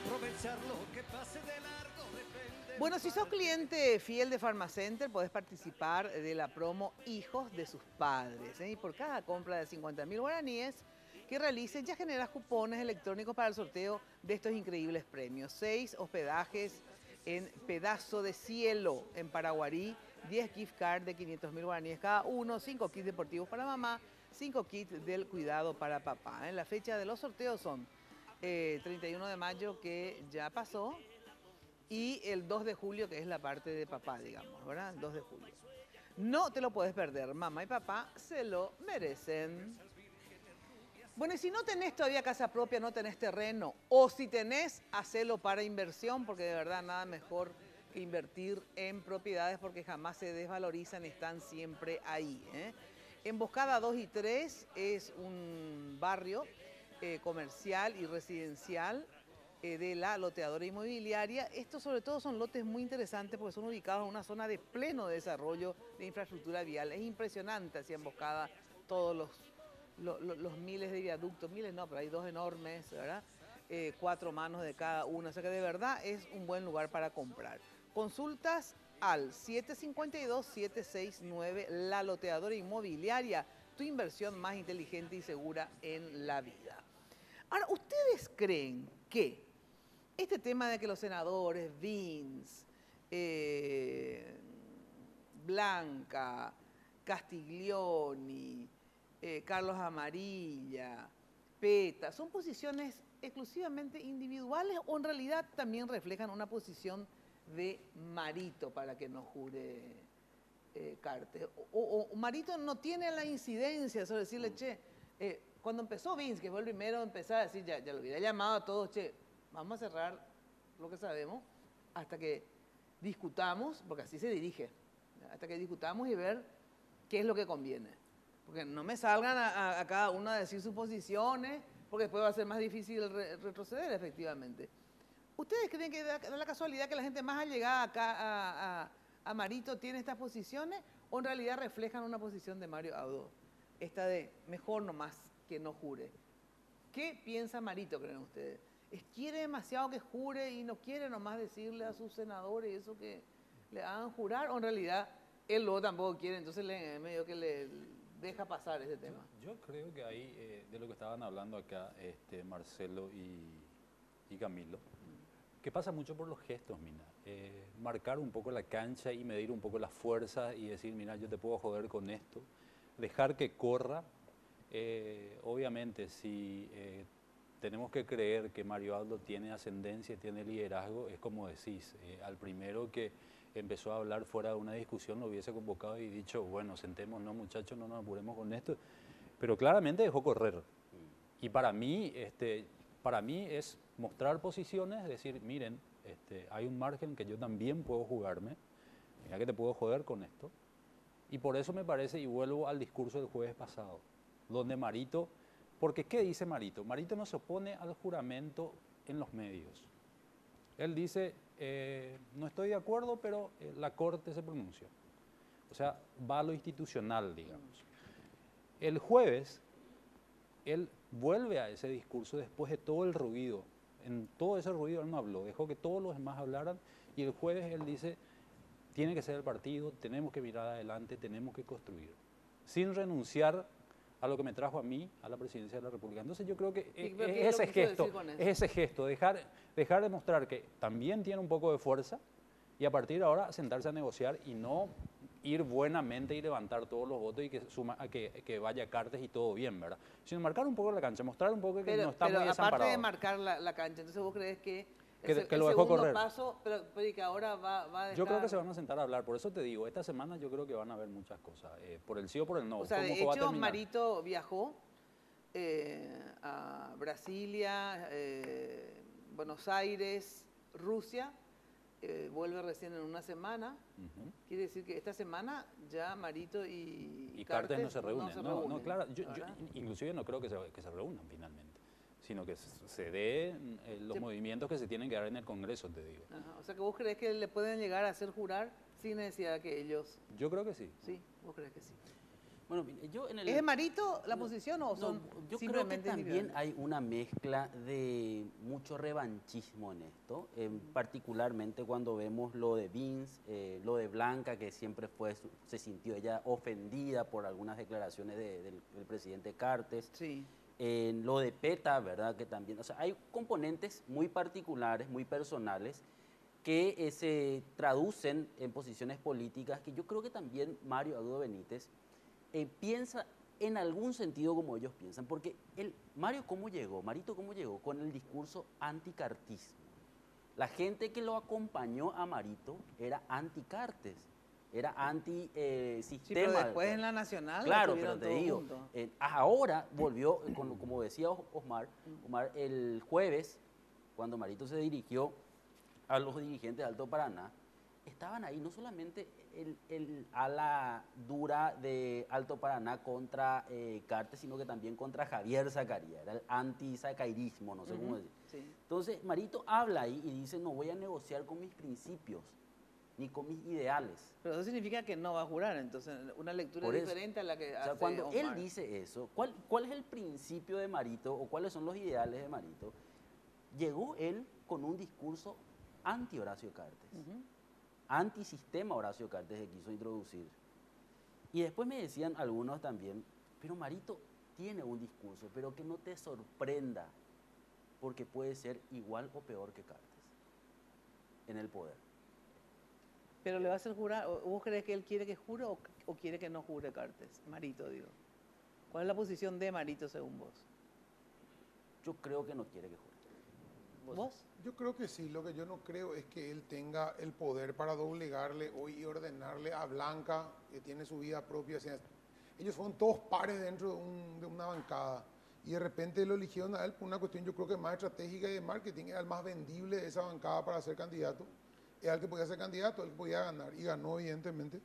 C: Aprovechar lo que pase de largo depende.
D: Bueno, si sos cliente fiel de Pharmacenter, podés participar de la promo Hijos de sus Padres. Y por cada compra de 50.000 guaraníes que realices, ya generas cupones electrónicos para el sorteo de estos increíbles premios. 6 hospedajes en Pedazo de Cielo en Paraguarí, 10 gift cards de 500.000 guaraníes cada uno, 5 kits deportivos para mamá, 5 kits del cuidado para papá. La fecha de los sorteos son 31 de mayo, que ya pasó, y el 2 de julio, que es la parte de papá, digamos, ¿verdad? El 2 de julio. No te lo puedes perder, mamá y papá se lo merecen. Bueno, y si no tenés todavía casa propia, no tenés terreno, o si tenés, hacelo para inversión, porque de verdad nada mejor que invertir en propiedades, porque jamás se desvalorizan, están siempre ahí. Emboscada 2 y 3 es un barrio comercial y residencial de la Loteadora Inmobiliaria. Estos sobre todo son lotes muy interesantes porque son ubicados en una zona de pleno desarrollo de infraestructura vial. Es impresionante así Emboscada, todos los miles de viaductos, miles no, pero hay 2 enormes, ¿verdad? 4 manos de cada uno, o sea que de verdad es un buen lugar para comprar. Consultas al 752-769, La Loteadora Inmobiliaria, tu inversión más inteligente y segura en la vida. Ahora, ¿ustedes creen que este tema de que los senadores, Vince, Blanca, Castiglioni, Carlos Amarilla, respeta. ¿Son posiciones exclusivamente individuales o en realidad también reflejan una posición de Marito para que no jure Cartes? O Marito no tiene la incidencia sobre decirle, che, cuando empezó Vince, que fue el primero a empezar a decir, ya lo hubiera llamado a todos, che, vamos a cerrar lo que sabemos hasta que discutamos, porque así se dirige, hasta que discutamos y ver qué es lo que conviene. Porque no me salgan a cada uno a decir sus posiciones, porque después va a ser más difícil retroceder, efectivamente. ¿Ustedes creen que da la casualidad que la gente más allegada acá a Marito tiene estas posiciones o en realidad reflejan una posición de Mario Abdo? Esta de mejor nomás que no jure. ¿Qué piensa Marito, creen ustedes? ¿Quiere demasiado que jure y no quiere nomás decirle a sus senadores eso que le hagan jurar? ¿O en realidad él luego tampoco quiere, entonces medio que le deja pasar ese tema?
M: Yo creo que ahí, de lo que estaban hablando acá Marcelo y Camilo, que pasa mucho por los gestos, Mina. Marcar un poco la cancha y medir un poco la fuerza y decir, mira, yo te puedo joder con esto. Dejar que corra. Obviamente, si tenemos que creer que Mario Abdo tiene ascendencia, tiene liderazgo, es como decís, al primero que empezó a hablar fuera de una discusión lo hubiese convocado y dicho, bueno, sentémonos muchachos, no nos apuremos con esto. Pero claramente dejó correr. Y para mí es mostrar posiciones, decir, miren, hay un margen que yo también puedo jugarme, mira que te puedo joder con esto. Y por eso me parece, y vuelvo al discurso del jueves pasado, donde Marito, porque ¿qué dice Marito? Marito no se opone al juramento en los medios. Él dice, no estoy de acuerdo, pero la Corte se pronunció. O sea, va a lo institucional, digamos. El jueves, él vuelve a ese discurso después de todo el ruido. En todo ese ruido él no habló, dejó que todos los demás hablaran y el jueves él dice, tiene que ser el partido, tenemos que mirar adelante, tenemos que construir, sin renunciar a lo que me trajo a mí, a la presidencia de la República. Entonces yo creo que es ese gesto, dejar de mostrar que también tiene un poco de fuerza y a partir de ahora sentarse a negociar y no ir buenamente y levantar todos los votos y que vaya Cartes y todo bien, ¿verdad? Sino marcar un poco la cancha, mostrar un poco que no está muy desamparado.
D: Pero aparte de marcar la cancha, entonces vos crees que
M: lo dejó correr.
D: Paso, pero que ahora va a dejar...
M: Yo creo que se van a sentar a hablar, por eso te digo, esta semana yo creo que van a haber muchas cosas, por el sí o por el no.
D: O sea, de hecho, Marito viajó a Brasilia, Buenos Aires, Rusia, vuelve recién en una semana. Quiere decir que esta semana ya Marito y
M: Cartes no se reúnen. No, claro, yo inclusive no creo que se reúnan finalmente, sino que se den los movimientos que se tienen que dar en el Congreso, te digo.
D: Ajá. O sea, que vos crees que le pueden llegar a hacer jurar sin necesidad que ellos...
M: Yo creo que sí.
D: Sí, vos crees que sí.
E: Bueno, yo en el...
D: ¿Es de Marito la posición o son
E: yo creo que también hay una mezcla de mucho revanchismo en esto, particularmente cuando vemos lo de Vince, lo de Blanca, que siempre se sintió ella ofendida por algunas declaraciones del presidente Cartes.
D: Sí.
E: En lo de PETA, ¿verdad? Que también, o sea, hay componentes muy particulares, muy personales, que se traducen en posiciones políticas que yo creo que también Mario Abdo Benítez piensa en algún sentido como ellos piensan, porque Marito cómo llegó con el discurso anticartismo. La gente que lo acompañó a Marito era anti-Cartes, era anti-sistema.
D: Sí, pero después en la Nacional...
E: Claro, pero te digo, ahora volvió, como decía Omar, el jueves, cuando Marito se dirigió a los dirigentes de Alto Paraná, estaban ahí no solamente el ala dura de Alto Paraná contra Cartes, sino que también contra Javier Zacarías, era el anti-zacairismo, no sé cómo decir.
D: Sí.
E: Entonces Marito habla ahí y dice, no voy a negociar con mis principios, ni con mis ideales.
D: Pero eso significa que no va a jurar, entonces una lectura diferente a la que hace
E: cuando
D: Omar.
E: él dice eso, ¿cuál es el principio de Marito o cuáles son los ideales de Marito? Llegó él con un discurso anti-Horacio Cartes. Antisistema Horacio Cartes que quiso introducir. Y después me decían algunos también, pero Marito tiene un discurso, pero que no te sorprenda, porque puede ser igual o peor que Cartes en el poder.
D: ¿Pero le va a hacer jurar? ¿Vos crees que él quiere que jure o quiere que no jure Cartes? Marito, digo. ¿Cuál es la posición de Marito según vos?
E: Yo creo que no quiere que juegue.
D: ¿Vos?
N: Yo creo que sí, lo que yo no creo es que él tenga el poder para doblegarle hoy y ordenarle a Blanca, que tiene su vida propia. O sea, ellos fueron todos pares dentro de una bancada y de repente lo eligieron a él por una cuestión yo creo que más estratégica y de marketing. Era el más vendible de esa bancada para ser candidato. Era el que podía ser candidato, el que podía ganar y ganó evidentemente.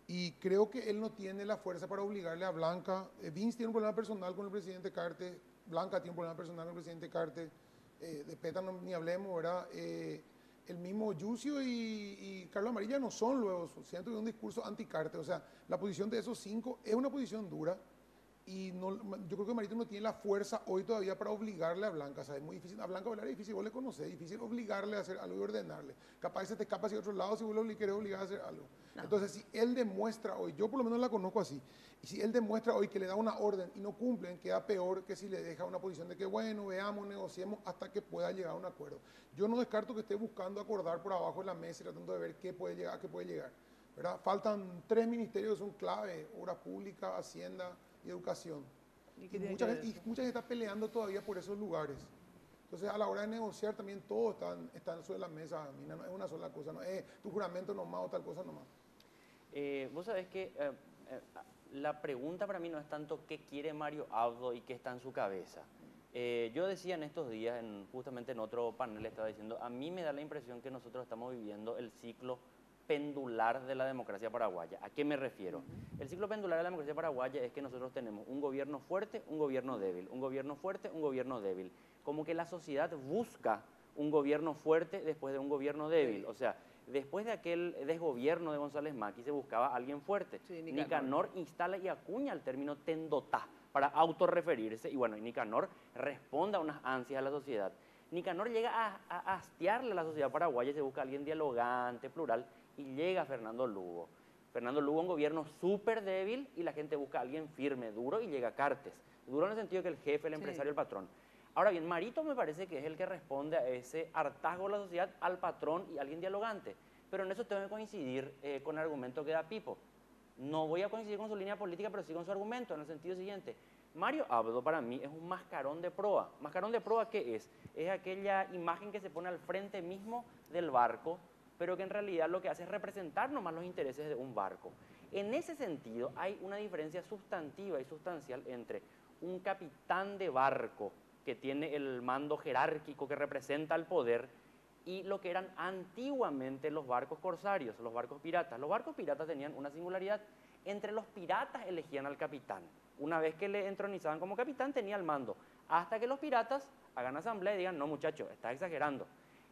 N: Y creo que él no tiene la fuerza para obligarle a Blanca. Vince tiene un problema personal con el presidente Cartes, Blanca tiene un problema personal con el presidente Cartes. De PETA no, ni hablemos, ¿verdad? El mismo Yucio y Carlos Amarilla no son luego, siento que es un discurso anti-Cartes, o sea, la posición de esos 5 es una posición dura y no, yo creo que Marito no tiene la fuerza hoy todavía para obligarle a Blanca, o sea, es muy difícil, a Blanca hablar es difícil, vos le conocés, es difícil obligarle a hacer algo y ordenarle, capaz se te escapa hacia otro lado si vos lo querés obligar a hacer algo. No. Entonces, si él demuestra hoy, yo por lo menos la conozco así, y si él demuestra hoy que le da una orden y no cumplen, queda peor que si le deja una posición de que, bueno, veamos, negociemos hasta que pueda llegar a un acuerdo. Yo no descarto que esté buscando acordar por abajo de la mesa y tratando de ver qué puede llegar, a qué puede llegar. ¿Verdad? Faltan 3 ministerios que son clave, Obras Públicas, Hacienda y Educación. Y mucha gente está peleando todavía por esos lugares. Entonces, a la hora de negociar también todos están sobre la mesa. Mira, no es una sola cosa, no es tu juramento nomás o tal cosa nomás.
H: Vos sabés que la pregunta para mí no es tanto qué quiere Mario Abdo y qué está en su cabeza. Yo decía en estos días, justamente en otro panel estaba diciendo, a mí me da la impresión que nosotros estamos viviendo el ciclo pendular de la democracia paraguaya. ¿A qué me refiero? El ciclo pendular de la democracia paraguaya es que nosotros tenemos un gobierno fuerte, un gobierno débil, un gobierno fuerte, un gobierno débil. Como que la sociedad busca un gobierno fuerte después de un gobierno débil. O sea, después de aquel desgobierno de González Macri se buscaba alguien fuerte. Sí, Nicanor instala y acuña el término tendotá para autorreferirse y bueno, y Nicanor responde a unas ansias de la sociedad. Nicanor llega a hastiarle a la sociedad paraguaya, se busca a alguien dialogante, plural, y llega Fernando Lugo. Fernando Lugo, un gobierno súper débil y la gente busca a alguien firme, duro, y llega Cartes. Duro en el sentido que el jefe, el empresario, el patrón. Ahora bien, Marito me parece que es el que responde a ese hartazgo de la sociedad, al patrón y a alguien dialogante. Pero en eso tengo que coincidir con el argumento que da Pipo. No voy a coincidir con su línea política, pero sí con su argumento, en el sentido siguiente. Mario Abdo para mí es un mascarón de proa. ¿Mascarón de proa qué es? Es aquella imagen que se pone al frente mismo del barco, pero que en realidad lo que hace es representar nomás los intereses de un barco. En ese sentido hay una diferencia sustantiva y sustancial entre un capitán de barco que tiene el mando jerárquico que representa el poder y lo que eran antiguamente los barcos corsarios, los barcos piratas. Los barcos piratas tenían una singularidad. Entre los piratas elegían al capitán. Una vez que le entronizaban como capitán tenía el mando, hasta que los piratas hagan asamblea y digan, no muchacho, estás exagerando.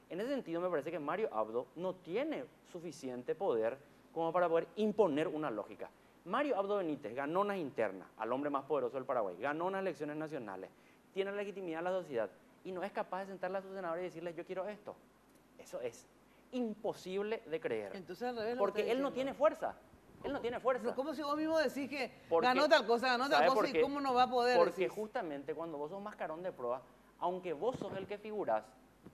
H: En ese sentido me parece que Mario Abdo no tiene suficiente poder como para poder imponer una lógica. Mario Abdo Benítez ganó unas internas al hombre más poderoso del Paraguay, ganó unas elecciones nacionales, tiene la legitimidad de la sociedad y no es capaz de sentarle a sus senadores y decirles yo quiero esto. Eso es imposible de creer.
D: Entonces, al revés,
H: porque él no tiene fuerza. Él no tiene fuerza.
D: Pero ¿cómo si vos mismo decís que ganó tal cosa y cómo no va a poder?
H: Porque decís? Justamente cuando vos sos mascarón de proa, aunque vos sos el que figurás,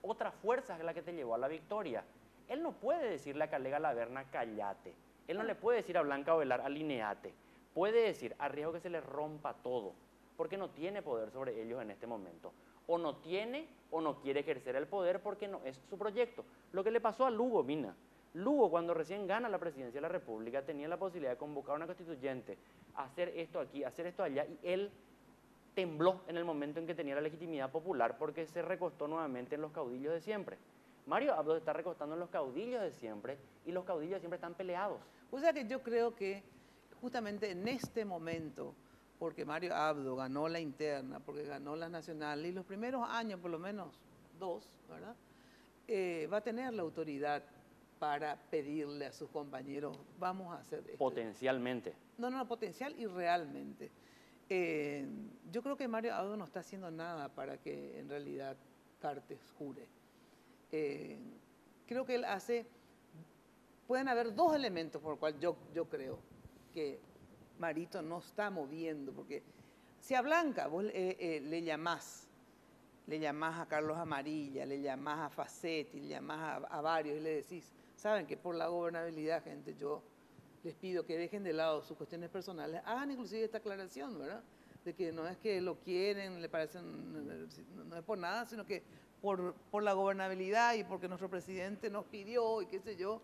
H: otra fuerza es la que te llevó a la victoria. Él no puede decirle a Calega Laverna, cállate. Él no le puede decir a Blanca Ovelar, alineate. Puede decir, a riesgo que se le rompa todo, porque no tiene poder sobre ellos en este momento. O no tiene o no quiere ejercer el poder porque no es su proyecto. Lo que le pasó a Lugo, Mina. Lugo, cuando recién gana la presidencia de la República, tenía la posibilidad de convocar a una constituyente, hacer esto aquí, hacer esto allá, y él tembló en el momento en que tenía la legitimidad popular porque se recostó nuevamente en los caudillos de siempre. Mario Abdo está recostando en los caudillos de siempre y los caudillos de siempre están peleados.
D: O sea que yo creo que justamente en este momento, porque Mario Abdo ganó la interna, porque ganó la nacional, y los primeros años, por lo menos 2, ¿verdad? Va a tener la autoridad para pedirle a sus compañeros, vamos a hacer esto.
H: Potencialmente.
D: No, potencial y realmente. Yo creo que Mario Abdo no está haciendo nada para que en realidad Cartes jure. Creo que él hace, pueden haber 2 elementos por los cuales yo creo que Marito no está moviendo, porque si a Blanca vos le llamás a Carlos Amarilla, le llamás a Facetti, le llamás a varios y le decís, saben que por la gobernabilidad, gente, yo les pido que dejen de lado sus cuestiones personales, hagan inclusive esta aclaración, ¿verdad? de que no es que lo quieren, le parecen, no es por nada, sino que por la gobernabilidad y porque nuestro presidente nos pidió y qué sé yo,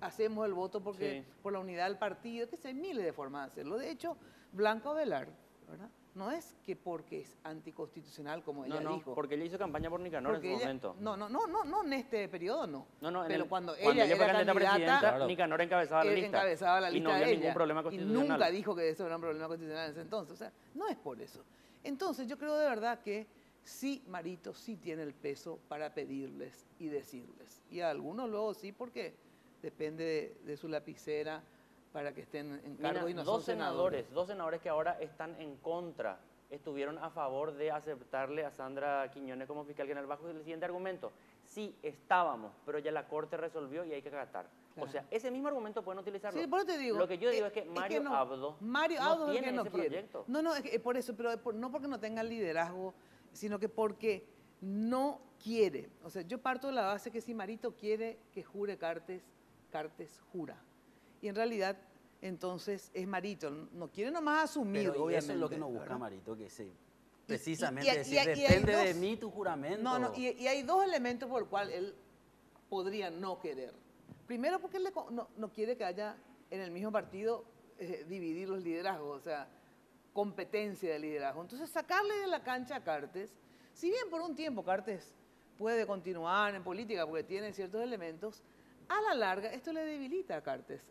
D: hacemos el voto porque
H: Sí.
D: por la unidad del partido, que sé, hay miles de formas de hacerlo. De hecho, Blanca Ovelar, ¿verdad? No es que porque es anticonstitucional, como ella
H: No,
D: dijo.
H: porque ella hizo campaña por Nicanor
D: Porque
H: en su
D: ella-
H: momento.
D: No, en este periodo no.
H: No,
D: Pero
H: cuando
D: ella
H: ella fue
D: era
H: candidata a presidenta,
D: candidata,
H: Nicanor encabezaba la lista.
D: encabezaba la
H: y
D: lista
H: no había
D: de
H: ningún
D: ella.
H: problema
D: Y
H: constitucional.
D: nunca dijo que eso era un problema constitucional en ese entonces. O sea, no es por eso. Entonces, yo creo de verdad que sí, Marito sí tiene el peso para pedirles y decirles. Y a algunos luego sí, porque depende de su lapicera para que estén en cargo
H: Mira,
D: y no son senadores.
H: dos senadores que ahora están en contra, estuvieron a favor de aceptarle a Sandra Quiñones como fiscal general bajo el siguiente argumento: sí, estábamos, pero ya la Corte resolvió y hay que acatar.
D: Claro.
H: O sea, ese mismo argumento pueden utilizarlo.
D: Sí, por eso te digo.
H: Lo que yo digo es que Mario
D: no.
H: Abdo
D: Mario
H: no
D: Abdo es el
H: tiene
D: que no
H: ese
D: quiere.
H: proyecto.
D: No, es que por eso, pero no porque no tenga liderazgo, sino que porque no quiere. O sea, yo parto de la base que si Marito quiere que jure Cartes, Cartes jura. Y en realidad, entonces, es Marito. No quiere nomás asumir,
E: Pero y
D: obviamente.
E: eso es lo que nos busca,
D: ¿verdad?
E: Marito, que sí. Precisamente
D: y
E: decir,
D: hay
E: depende
D: dos-
E: de mí tu juramento.
D: No, y hay dos elementos por los cuales él podría no querer. Primero, porque él no quiere que haya en el mismo partido dividir los liderazgos, o sea, competencia de liderazgo. Entonces, sacarle de la cancha a Cartes, si bien por un tiempo Cartes puede continuar en política porque tiene ciertos elementos, a la larga esto le debilita a Cartes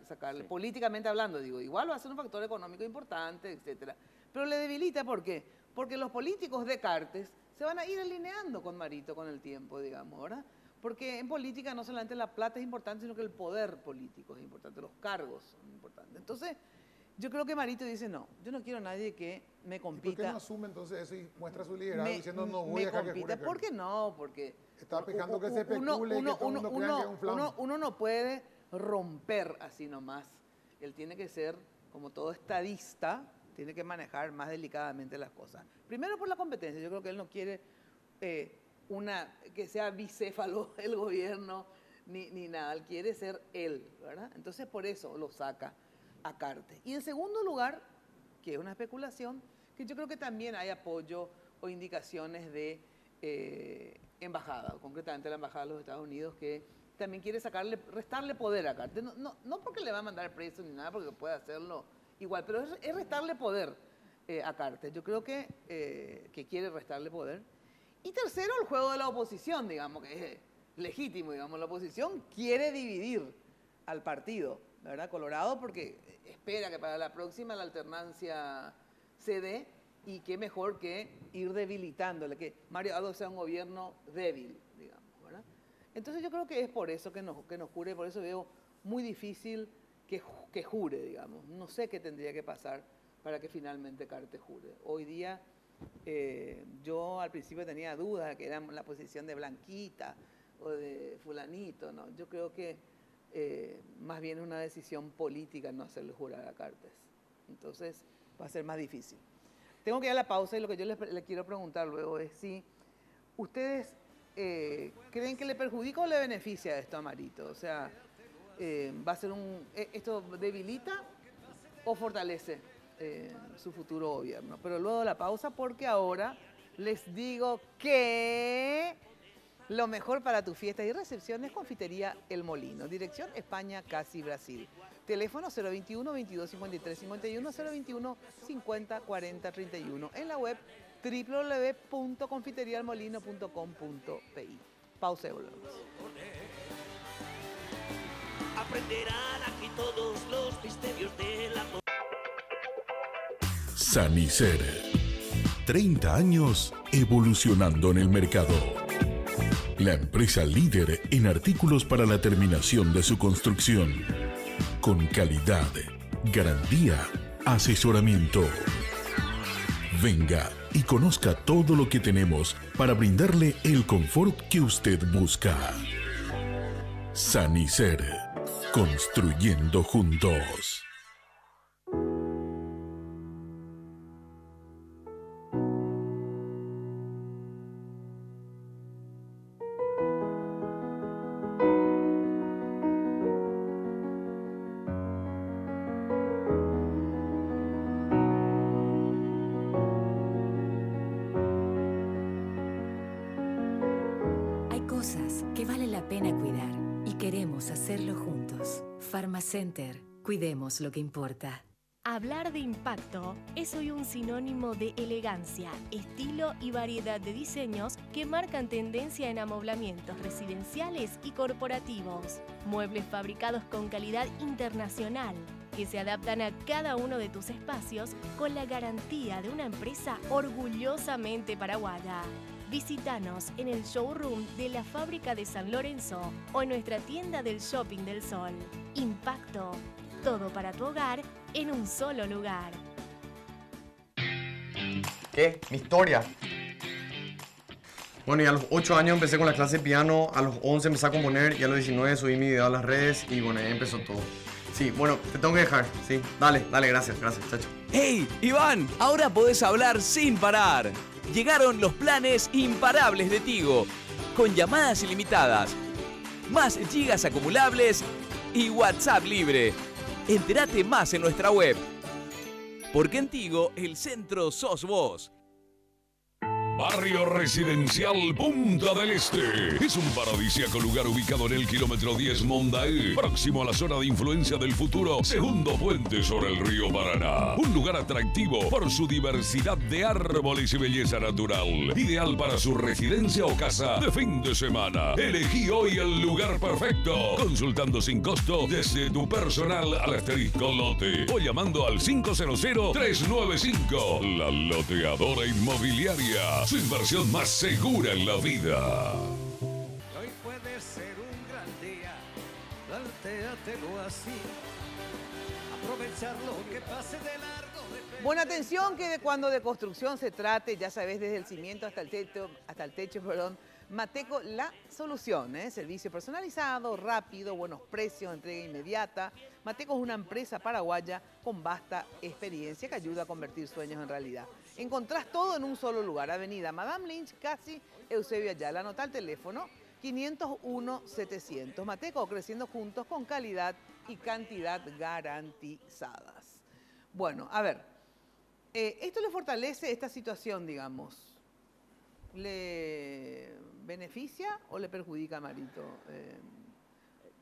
D: sacarle, políticamente hablando, digo, igual va a ser un factor económico importante, etcétera, pero le debilita, ¿por qué? Porque los políticos de Cartes se van a ir alineando con Marito con el tiempo, digamos, ¿verdad? Porque en política no solamente la plata es importante, sino que el poder político es importante, los cargos son importantes. Entonces, yo creo que Marito dice, no, yo no quiero a nadie que me
N: ¿Y por qué
D: compita.
N: no asume entonces eso y muestra su liderazgo
D: Me-
N: diciendo no voy
D: me
N: a dejar que
D: compita?
N: jure?
D: ¿Por qué no? Porque
N: Está fijando que se especule y que todo el mundo crea que es un plan.
D: uno no puede romper así nomás. Él tiene que ser, como todo estadista, tiene que manejar más delicadamente las cosas. Primero por la competencia. Yo creo que él no quiere que sea bicéfalo el gobierno ni nada. Él quiere ser él, ¿verdad? Entonces por eso lo saca a Cartes. Y en segundo lugar, que es una especulación, que yo creo que también hay apoyo o indicaciones de embajada, concretamente la embajada de los Estados Unidos, que también quiere restarle poder a Cartes. No porque le va a mandar preso ni nada, porque puede hacerlo igual, pero es restarle poder a Cartes. Yo creo que quiere restarle poder. Y tercero, el juego de la oposición, digamos, que es legítimo, digamos. La oposición quiere dividir al partido, ¿verdad? Colorado, porque espera que para la próxima la alternancia se dé, y qué mejor que ir debilitándole, que Mario Abdo sea un gobierno débil, digamos, ¿verdad? Entonces yo creo que es por eso que nos jure, por eso veo muy difícil que jure, digamos. No sé qué tendría que pasar para que finalmente Cartes jure. Hoy día yo al principio tenía dudas de que era la posición de Blanquita o de fulanito, ¿no? Yo creo que más bien es una decisión política no hacerle jurar a Cartes. Entonces va a ser más difícil. Tengo que ir a la pausa y lo que yo le quiero preguntar luego es si ustedes creen que le perjudica o le beneficia esto a Marito. O sea, va a ser ¿esto debilita o fortalece su futuro gobierno? Pero luego de la pausa, porque ahora les digo que lo mejor para tu fiesta y recepción es Confitería El Molino. Dirección España, Casi Brasil. Teléfono 021 22 53 51 021 50 40 31. En la web www.confiterialmolino.com.pi. Pausa y volvemos.
S: Aprenderán aquí todos los misterios de la...
Q: Sanicer. 30 años evolucionando en el mercado. La empresa líder en artículos para la terminación de su construcción. Con calidad, garantía, asesoramiento. Venga y conozca todo lo que tenemos para brindarle el confort que usted busca. Sanicer. Construyendo juntos.
U: cosas que vale la pena cuidar y queremos hacerlo juntos. Pharmacenter, cuidemos lo que importa.
R: Hablar de impacto es hoy un sinónimo de elegancia, estilo y variedad de diseños que marcan tendencia en amoblamientos residenciales y corporativos. Muebles fabricados con calidad internacional que se adaptan a cada uno de tus espacios con la garantía de una empresa orgullosamente paraguaya. Visítanos en el showroom de la Fábrica de San Lorenzo o en nuestra tienda del Shopping del Sol. Impacto. Todo para tu hogar en un solo lugar.
V: ¿Qué? Mi historia. Bueno, y a los 8 años empecé con la clase de piano, a los 11 empecé a componer y a los 19 subí mi video a las redes y bueno, ahí empezó todo. Sí, bueno, te tengo que dejar, sí. Dale, gracias, chacho.
O: ¡Hey, Iván! Ahora podés hablar sin parar. Llegaron los planes imparables de Tigo, con llamadas ilimitadas, más gigas acumulables y WhatsApp libre. Entérate más en nuestra web. Porque en Tigo, el centro sos vos.
P: Barrio Residencial Punta del Este. Es un paradisíaco lugar ubicado en el kilómetro 10 Mondaé, próximo a la zona de influencia del futuro, segundo puente sobre el río Paraná. Un lugar atractivo por su diversidad de árboles y belleza natural. Ideal para su residencia o casa de fin de semana. Elegí hoy el lugar perfecto, consultando sin costo desde tu personal al asterisco lote o llamando al 500-395. La Loteadora Inmobiliaria. Su inversión más segura en la vida.
C: Hoy puede ser un gran día, plantéatelo así. Aprovechar lo que pase de largo.
D: Buena atención que cuando de construcción se trate, ya sabes, desde el cimiento hasta el techo, Mateco la solución, ¿eh? Servicio personalizado, rápido, buenos precios, entrega inmediata. Mateco es una empresa paraguaya con vasta experiencia que ayuda a convertir sueños en realidad. Encontrás todo en un solo lugar, Avenida Madame Lynch, casi Eusebio Ayala. Anota el teléfono 501-700. Mateco, creciendo juntos con calidad y cantidad garantizadas. Bueno, a ver, esto le fortalece esta situación, digamos. ¿Le beneficia o le perjudica a Marito?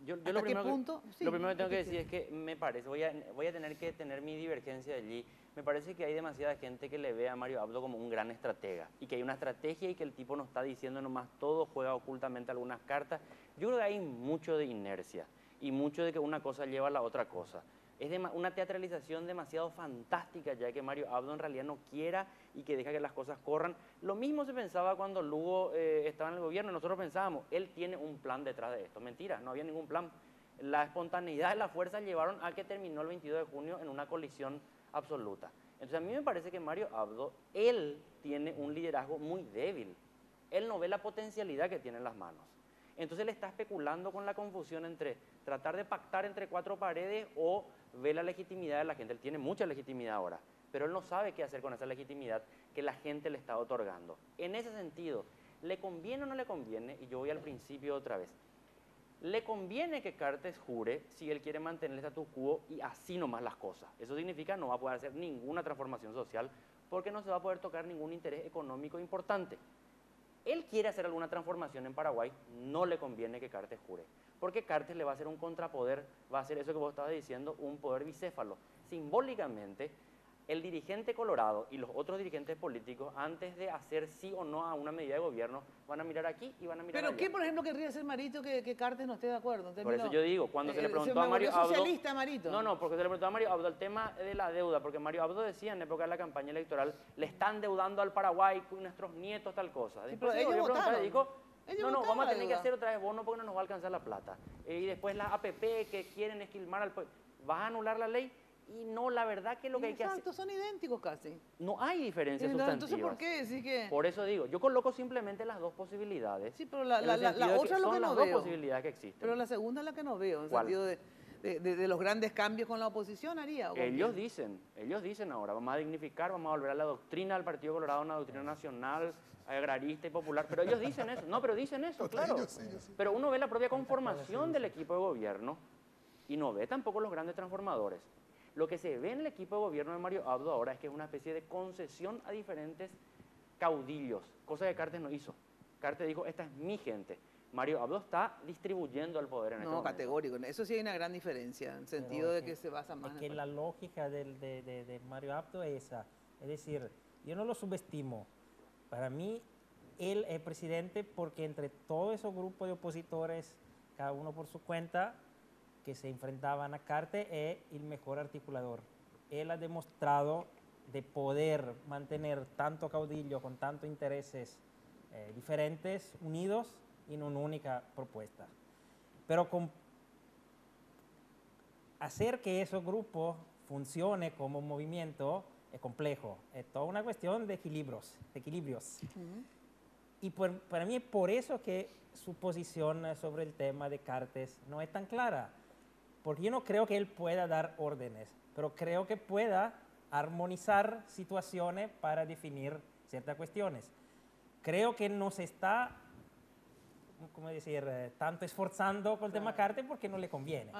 H: Yo
D: ¿Hasta
H: lo
D: qué
H: primero,
D: punto? Sí,
H: lo primero que tengo que
D: ¿qué
H: decir es que me parece, voy a tener que tener mi divergencia allí. Me parece que hay demasiada gente que le ve a Mario Abdo como un gran estratega y que hay una estrategia y que el tipo no está diciendo nomás todo, juega ocultamente algunas cartas. Yo creo que hay mucho de inercia y mucho de que una cosa lleva a la otra cosa. Es una teatralización demasiado fantástica ya que Mario Abdo en realidad no quiera y que deja que las cosas corran. Lo mismo se pensaba cuando Lugo estaba en el gobierno. Nosotros pensábamos, él tiene un plan detrás de esto. Mentira, no había ningún plan. La espontaneidad y la fuerza llevaron a que terminó el 22 de junio en una colisión absoluta. Entonces a mí me parece que Mario Abdo, él tiene un liderazgo muy débil. Él no ve la potencialidad que tiene en las manos. Entonces él está especulando con la confusión entre tratar de pactar entre cuatro paredes o ver la legitimidad de la gente. Él tiene mucha legitimidad ahora, pero él no sabe qué hacer con esa legitimidad que la gente le está otorgando. En ese sentido, ¿le conviene o no le conviene? Y yo voy al principio otra vez. Le conviene que Cartes jure si él quiere mantener el status quo y así nomás las cosas. Eso significa no va a poder hacer ninguna transformación social porque no se va a poder tocar ningún interés económico importante. Él quiere hacer alguna transformación en Paraguay, no le conviene que Cartes jure, porque Cartes le va a hacer un contrapoder, va a hacer eso que vos estabas diciendo, un poder bicéfalo. Simbólicamente, el dirigente colorado y los otros dirigentes políticos, antes de hacer sí o no a una medida de gobierno, van a mirar aquí y van a mirar
D: ¿Pero
H: allá.
D: qué, por ejemplo, querría hacer Marito que Cartes no esté de acuerdo?
H: Por eso yo digo, cuando se le preguntó a Mario Abdo...
D: socialista, Marito.
H: No, porque se le preguntó a Mario Abdo el tema de la deuda, porque Mario Abdo decía en época de la campaña electoral, le están deudando al Paraguay, nuestros nietos, tal cosa. Después
D: ellos votaron.
H: Dijo,
D: Ellos
H: vamos a tener
D: deuda.
H: que hacer otra vez bono porque no nos va a alcanzar la plata. Y después las APP que quieren esquilmar al pueblo. ¿Vas a anular la ley? Y no, la verdad que lo que hay que hacer...
D: Exacto, son idénticos casi.
H: No hay diferencias
D: Entonces,
H: sustantivas.
D: ¿por qué decir que...?
H: Por eso digo, yo coloco simplemente las dos posibilidades.
D: Sí, pero la
H: en el sentido de
D: otra es lo que no
H: son las
D: veo.
H: dos posibilidades que existen.
D: Pero la segunda es la que no veo, en el
H: ¿Cuál?
D: sentido de los grandes cambios con la oposición, haría. ¿o con
H: Ellos
D: quién?
H: dicen ahora, vamos a dignificar, vamos a volver a la doctrina del Partido Colorado, una doctrina nacional, agrarista y popular, pero ellos dicen eso, no, pero dicen eso, claro.
N: Yo sé.
H: Pero uno ve la propia conformación del equipo de gobierno y no ve tampoco los grandes transformadores. Lo que se ve en el equipo de gobierno de Mario Abdo ahora es que es una especie de concesión a diferentes caudillos, cosa que Cartes no hizo. Cartes dijo, esta es mi gente. Mario Abdo está distribuyendo el poder en este momento.
D: No, categórico. Eso sí hay una gran diferencia, en el sentido de que se basa más...
G: Es que la lógica de Mario Abdo es esa. Es decir, yo no lo subestimo. Para mí, él es presidente porque entre todos esos grupos de opositores, cada uno por su cuenta, que se enfrentaban a Cartes, es el mejor articulador. Él ha demostrado de poder mantener tanto caudillo con tantos intereses diferentes, unidos, en una única propuesta. Pero hacer que esos grupos funcione como un movimiento es complejo. Es toda una cuestión de equilibrios. Y para mí es por eso que su posición sobre el tema de Cartes no es tan clara. Porque yo no creo que él pueda dar órdenes, pero creo que pueda armonizar situaciones para definir ciertas cuestiones. Creo que no se está, ¿cómo decir?, tanto esforzando con el tema Cartes porque no le conviene.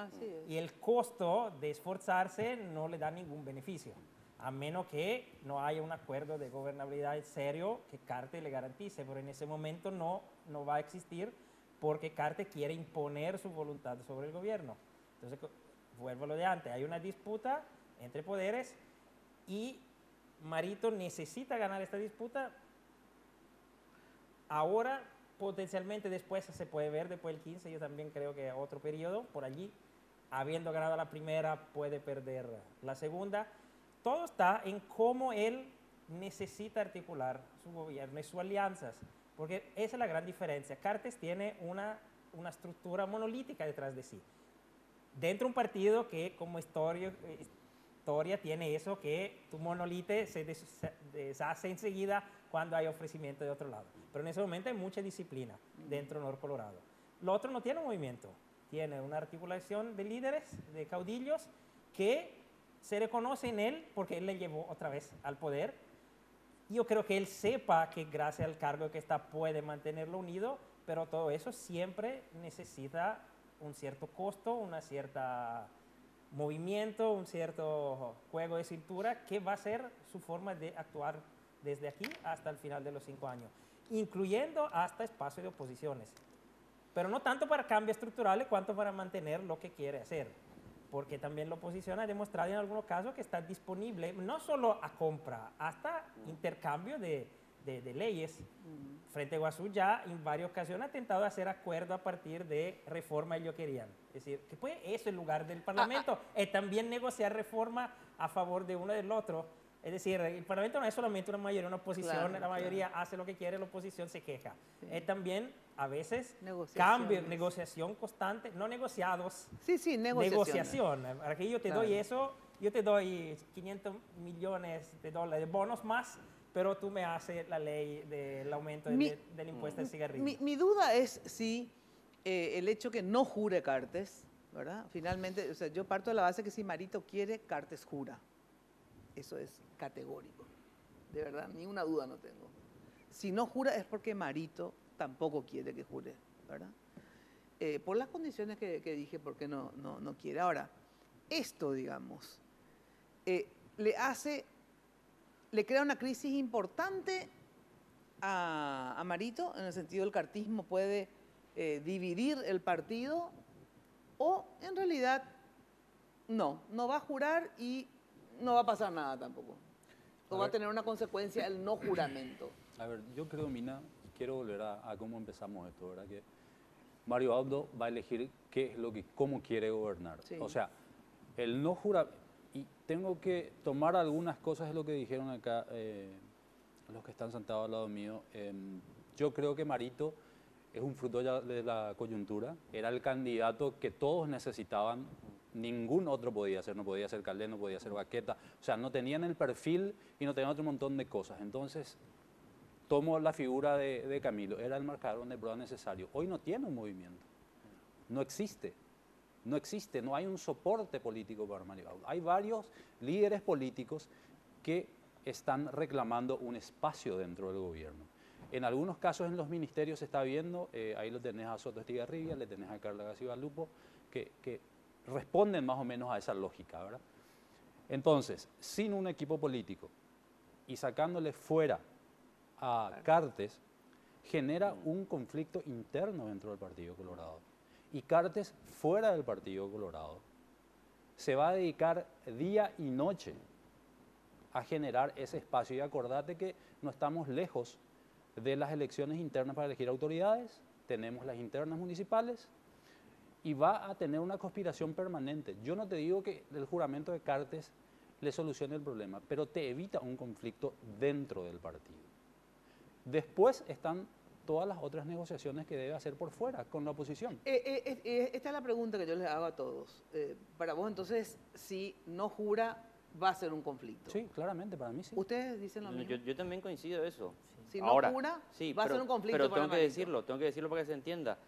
G: Y el costo de esforzarse no le da ningún beneficio, a menos que no haya un acuerdo de gobernabilidad serio que Cartes le garantice, pero en ese momento no va a existir porque Cartes quiere imponer su voluntad sobre el gobierno. Entonces, vuelvo a lo de antes, hay una disputa entre poderes y Marito necesita ganar esta disputa. Ahora, potencialmente después se puede ver, después del 15, yo también creo que otro periodo por allí, habiendo ganado la primera, puede perder la segunda. Todo está en cómo él necesita articular su gobierno y sus alianzas, porque esa es la gran diferencia. Cartes tiene una estructura monolítica detrás de sí. Dentro de un partido que como historia tiene eso que tu monolite se deshace enseguida cuando hay ofrecimiento de otro lado. Pero en ese momento hay mucha disciplina dentro de Nuevo Colorado. Lo otro no tiene un movimiento, tiene una articulación de líderes, de caudillos, que se reconoce en él porque él le llevó otra vez al poder. Yo creo que él sepa que gracias al cargo que está puede mantenerlo unido, pero todo eso siempre necesita un cierto costo, una cierta movimiento, un cierto juego de cintura, que va a ser su forma de actuar desde aquí hasta el final de los 5 años, incluyendo hasta espacio de oposiciones. Pero no tanto para cambios estructurales, cuanto para mantener lo que quiere hacer. Porque también la oposición ha demostrado en algunos casos que está disponible, no solo a compra, hasta intercambio de leyes. Frente a Iguazú ya en varias ocasiones ha intentado hacer acuerdos a partir de reformas que ellos querían. Es decir, que pues eso es el lugar del Parlamento, es también negociar reforma a favor de uno del otro. Es decir, el Parlamento no es solamente una mayoría, una oposición, la mayoría hace lo que quiere, la oposición se queja. Es también, a veces, cambio, negociación constante, no negociados. Negociación. Aquí yo te doy eso, yo te doy 500 millones de dólares de bonos más, pero tú me haces la ley del aumento del impuesto del cigarrillo.
D: Mi duda es si el hecho que no jure Cartes, ¿verdad? Finalmente, o sea, yo parto de la base que si Marito quiere, Cartes jura. Eso es categórico. De verdad, ni una duda no tengo. Si no jura es porque Marito tampoco quiere que jure, ¿verdad? Por las condiciones que dije, porque no quiere. Ahora, esto, digamos, le crea una crisis importante a Marito, en el sentido del cartismo puede dividir el partido, o en realidad no va a jurar y no va a pasar nada tampoco. O va a tener una consecuencia el no juramento.
M: A ver, yo creo, Mina, quiero volver a cómo empezamos esto, ¿verdad? Que Mario Abdo va a elegir cómo quiere gobernar. Sí. O sea, el no juramento. Y tengo que tomar algunas cosas de lo que dijeron acá los que están sentados al lado mío. Yo creo que Marito es un fruto ya de la coyuntura. Era el candidato que todos necesitaban. Ningún otro podía ser. No podía ser Caldés, no podía ser Baqueta. O sea, no tenían el perfil y no tenían otro montón de cosas. Entonces, tomo la figura de Camilo. Era el marcador de prueba necesario. Hoy no tiene un movimiento. No existe. No existe, no hay un soporte político para Mario Abdo. Hay varios líderes políticos que están reclamando un espacio dentro del gobierno. En algunos casos en los ministerios se está viendo, ahí lo tenés a Soto Estigarribia, le tenés a Carla García Lupo, que responden más o menos a esa lógica, ¿verdad? Entonces, sin un equipo político y sacándole fuera a Cartes, genera un conflicto interno dentro del Partido Colorado. Y Cartes, fuera del Partido Colorado, se va a dedicar día y noche a generar ese espacio. Y acordate que no estamos lejos de las elecciones internas para elegir autoridades, tenemos las internas municipales y va a tener una conspiración permanente. Yo no te digo que el juramento de Cartes le solucione el problema, pero te evita un conflicto dentro del partido. Después están todas las otras negociaciones que debe hacer por fuera con la oposición.
D: Esta es la pregunta que yo les hago a todos. Para vos, entonces, si no jura, va a ser un conflicto.
M: Sí, claramente, para mí sí.
D: ¿Ustedes dicen lo mismo?
H: Yo también coincido en eso.
D: Si no
H: Ahora,
D: jura,
H: sí,
D: va a ser un conflicto
H: pero
D: para
H: tengo
D: Marito.
H: que decirlo para que se entienda.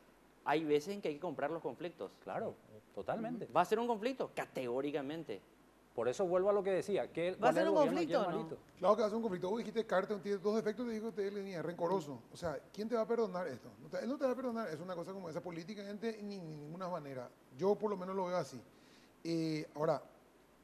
H: Hay veces en que hay que comprar los conflictos.
M: Claro, totalmente.
H: ¿Va a ser un conflicto? Categóricamente.
M: Por eso vuelvo a lo que decía.
D: ¿Va a ser un conflicto o no?
N: Claro que va a ser un conflicto. Vos dijiste Cartes tiene dos defectos, te dijo que es rencoroso. O sea, ¿quién te va a perdonar esto? Él no te va a perdonar. Es una cosa como esa políticamente ni ninguna manera. Yo por lo menos lo veo así. Ahora,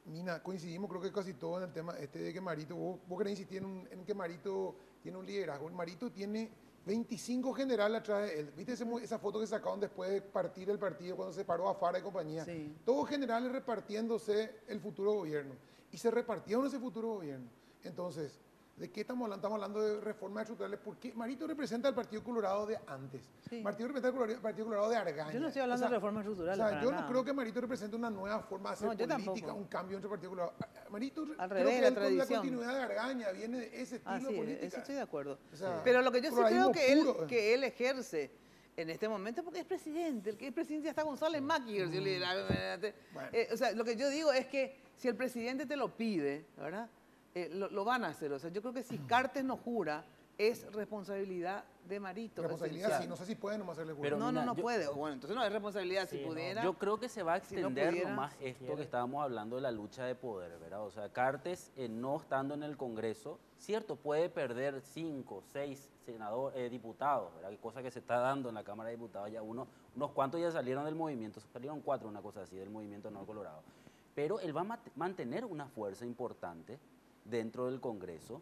N: Mina, coincidimos creo que casi todo en el tema de que Marito, vos querés insistir en que Marito tiene un liderazgo. Marito tiene 25 generales atrás de él. ¿Viste esa foto que sacaron después de partir el partido cuando se paró a Fara y compañía?
D: Sí.
N: Todos generales repartiéndose el futuro gobierno. Y se repartieron ese futuro gobierno. Entonces, ¿de qué estamos hablando? Estamos hablando de reformas estructurales. Porque Marito representa al Partido Colorado de antes.
D: Sí.
N: Marito representa al Partido Colorado de Argaña.
D: Yo no estoy hablando de reformas estructurales.
N: O sea,
D: para
N: yo
D: nada.
N: no creo que Marito represente una nueva forma de hacer
D: No, yo
N: política,
D: tampoco.
N: un cambio entre el Partido Colorado. Marito
D: Al
N: creo
D: revés,
N: que
D: la
N: él con la
D: tradición.
N: continuidad de Argaña viene de ese estilo de política.
D: Eso estoy de acuerdo.
N: O sea,
D: pero lo que yo sí creo
N: coloralismo puro.
D: que él ejerce en este momento, porque es presidente, el que es presidente ya está González Macri, ejerció liderazgo. O sea, lo que yo digo es que si el presidente te lo pide, ¿verdad? Lo van a hacer. O sea, yo creo que si Cartes no jura, es responsabilidad de Marito.
N: Responsabilidad, sí, no sé si puede nomás hacerle jurar.
E: Pero
D: no,
E: mira,
D: no
E: yo-
D: puede. Bueno, entonces no es responsabilidad si pudiera.
E: Yo creo que se va a
D: Si no
E: extender
D: pudiera,
E: nomás
D: si
E: esto
D: quiere.
E: que estábamos hablando de la lucha de poder, ¿verdad? O sea, Cartes, no estando en el Congreso, cierto, puede perder 5, 6 diputados, ¿verdad? Cosa que se está dando en la Cámara de Diputados, ya unos cuantos ya salieron del movimiento, salieron 4, una cosa así, del movimiento No Colorado. Pero él va a mantener una fuerza importante dentro del Congreso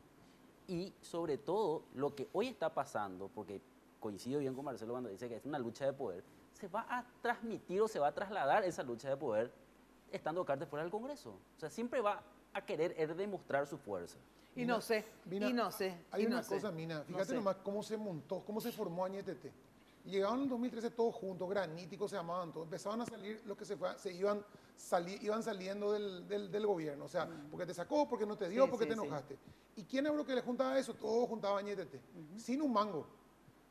E: y sobre todo lo que hoy está pasando, porque coincido bien con Marcelo cuando dice que es una lucha de poder, se va a transmitir o se va a trasladar esa lucha de poder estando Cartes fuera del Congreso. O sea, siempre va a querer demostrar su fuerza.
D: Y no sé,
N: Mina,
D: y no sé.
N: Hay
D: y
N: una
D: no sé.
N: cosa, Mina,
D: No
N: fíjate
D: sé.
N: nomás cómo se montó, cómo se formó Añetete. Llegaban en el 2013 todos juntos, graníticos se llamaban todos, empezaban a salir los que iban saliendo del gobierno, o sea, porque te sacó, porque no te dio,
D: Sí,
N: porque
D: sí,
N: te
D: sí.
N: enojaste. ¿Y quién era lo que le juntaba eso? Todos juntaban Añetete, sin un mango.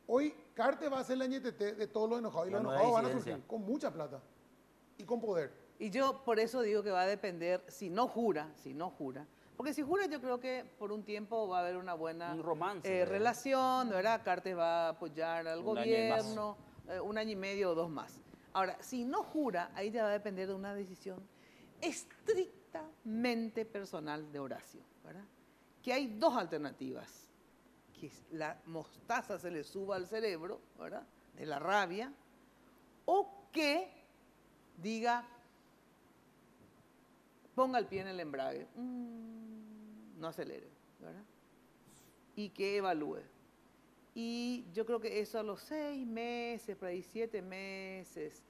N: Hoy Cartes va a ser la Añetete de todos los enojados, y
E: La
N: los
E: nueva
N: enojados van a
E: disidencia.
N: surgir con mucha plata y con poder.
D: Y yo por eso digo que va a depender, si no jura, porque si jura yo creo que por un tiempo va a haber una buena
E: Un romance, ¿verdad?
D: relación, ¿verdad? Cartes va a apoyar al
E: Un año y más.
D: gobierno, 1 año y medio o 2 más. Ahora, si no jura, ahí ya va a depender de una decisión estrictamente personal de Horacio, ¿verdad? Que hay 2 alternativas, que la mostaza se le suba al cerebro, ¿verdad? De la rabia, o que diga, ponga el pie en el embrague, no acelere, ¿verdad? Y que evalúe. Y yo creo que eso a los 6 meses, por ahí 7 meses,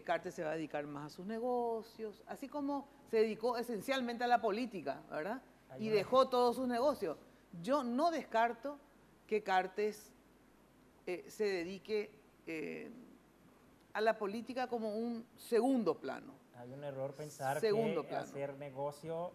D: Cartes se va a dedicar más a sus negocios, así como se dedicó esencialmente a la política, ¿verdad? Y dejó todos sus negocios. Yo no descarto que Cartes se dedique a la política como un segundo plano.
G: Hay un error pensar
D: Segundo
G: que
D: plano.
G: hacer negocio,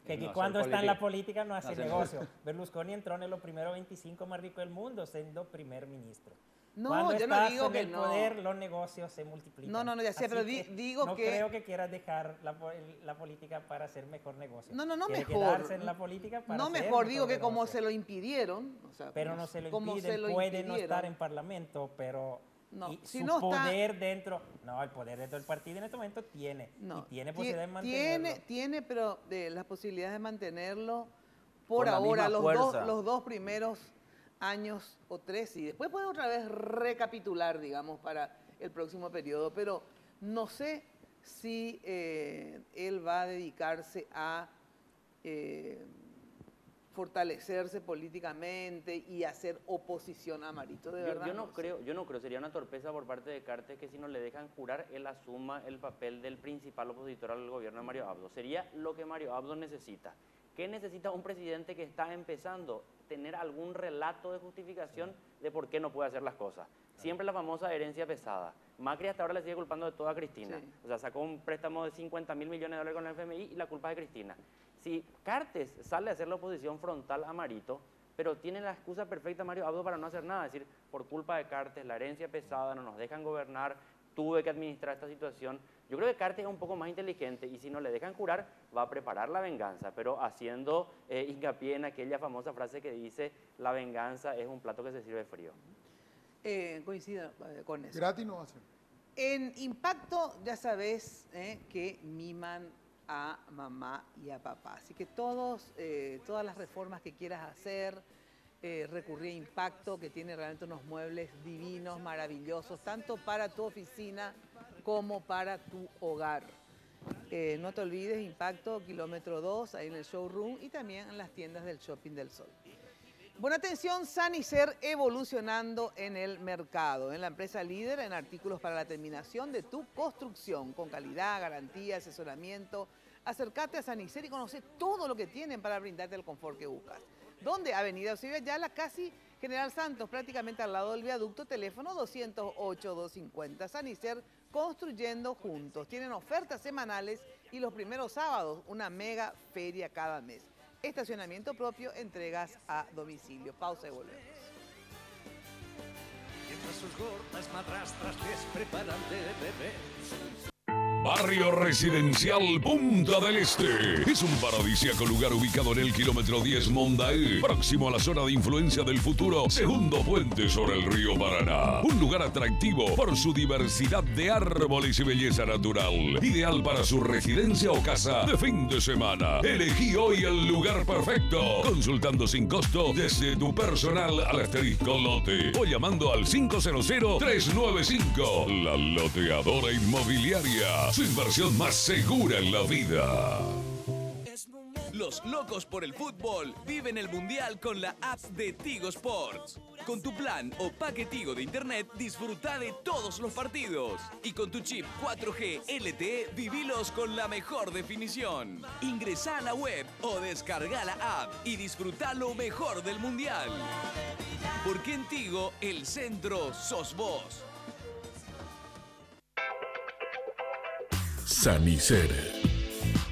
G: que
M: No hacer
G: cuando está en la
M: política.
G: política no hace
M: hacer
G: negocio. Berlusconi entró en los primeros 25 más ricos del mundo siendo primer ministro.
D: No,
G: Cuando
D: yo no
G: estás
D: digo
G: en
D: que
G: el
D: no.
G: poder, los negocios se multiplican.
D: No, ya sé,
G: Así
D: pero
G: que
D: digo
G: no
D: que...
G: creo que quieras dejar la política para hacer mejor negocio.
D: No,
G: Quiere
D: mejor.
G: quedarse en la política para
D: No,
G: hacer
D: mejor digo que
G: negocio.
D: como se lo impidieron, o sea,
G: Pero
D: como-
G: no se lo
D: como
G: impiden,
D: se lo
G: puede no estar
D: impidieron.
G: en parlamento, pero
D: No,
G: y
D: si
G: su
D: no está-
G: poder dentro, no, el poder dentro del partido en este momento tiene,
D: No,
G: y tiene posibilidad de mantenerlo.
D: Tiene, pero las posibilidades de mantenerlo por
E: Con la
D: ahora,
E: misma fuerza.
D: los 2 primeros años o 3, y después puede otra vez recapitular, digamos, para el próximo periodo, pero no sé si él va a dedicarse a fortalecerse políticamente y hacer oposición a Marito, de verdad.
H: Yo no creo, sería una torpeza por parte de Cartes que si no le dejan jurar, él asuma el papel del principal opositor al gobierno de Mario Abdo. Sería lo que Mario Abdo necesita. ¿Qué necesita un presidente que está empezando? Tener algún relato de justificación de por qué no puede hacer las cosas. Siempre la famosa herencia pesada. Macri hasta ahora le sigue culpando de todo a Cristina. Sí. O sea, sacó un préstamo de 50.000 millones de dólares con el FMI y la culpa es de Cristina. Si Cartes sale a hacer la oposición frontal a Marito, pero tiene la excusa perfecta Mario Abdo para no hacer nada, es decir, por culpa de Cartes, la herencia pesada, no nos dejan gobernar, tuve que administrar esta situación. Yo creo que Cartes es un poco más inteligente y si no le dejan jurar, va a preparar la venganza, pero haciendo hincapié en aquella famosa frase que dice, la venganza es un plato que se sirve frío.
D: Coincido con eso.
N: Gratis no va a ser.
D: En Impacto ya sabes que miman a mamá y a papá. Así que todas las reformas que quieras hacer, recurrir a Impacto, que tiene realmente unos muebles divinos, maravillosos, tanto para tu oficina como para tu hogar. No te olvides, Impacto, kilómetro 2, ahí en el showroom y también en las tiendas del Shopping del Sol. Buena atención, Sanicer evolucionando en el mercado, en la empresa líder en artículos para la terminación de tu construcción, con calidad, garantía, asesoramiento. Acércate a Sanicer y conoce todo lo que tienen para brindarte el confort que buscas. ¿Dónde? Avenida Eusebio Ayala, casi General Santos, prácticamente al lado del viaducto, teléfono 208-250. Sanicer, construyendo juntos. Tienen ofertas semanales y los primeros sábados una mega feria cada mes. Estacionamiento propio, entregas a domicilio. Pausa y volvemos.
C: Mientras sus gordas madrastras les preparan de beber.
P: Barrio Residencial Punta del Este. Es un paradisíaco lugar ubicado en el kilómetro 10 Mondaé, próximo a la zona de influencia del futuro, segundo puente sobre el río Paraná. Un lugar atractivo por su diversidad de árboles y belleza natural. Ideal para su residencia o casa de fin de semana. Elegí hoy el lugar perfecto, consultando sin costo desde tu personal al asterisco lote o llamando al 500-395. La Loteadora Inmobiliaria. Su inversión más segura en la vida.
O: Los locos por el fútbol viven el mundial con la app de Tigo Sports. Con tu plan o paquete de internet, disfruta de todos los partidos. Y con tu chip 4G LTE, vivilos con la mejor definición. Ingresá a la web o descarga la app y disfruta lo mejor del mundial. Porque en Tigo, el centro sos vos.
Q: Sanicer.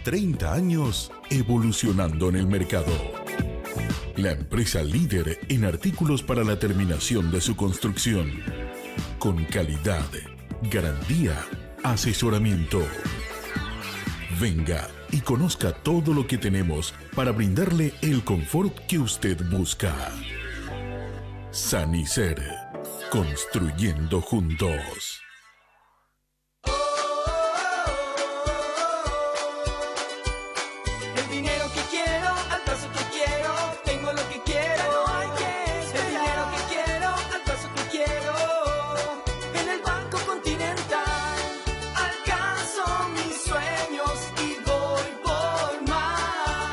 Q: 30 años evolucionando en el mercado. La empresa líder en artículos para la terminación de su construcción. Con calidad, garantía, asesoramiento. Venga y conozca todo lo que tenemos para brindarle el confort que usted busca. Sanicer. Construyendo juntos.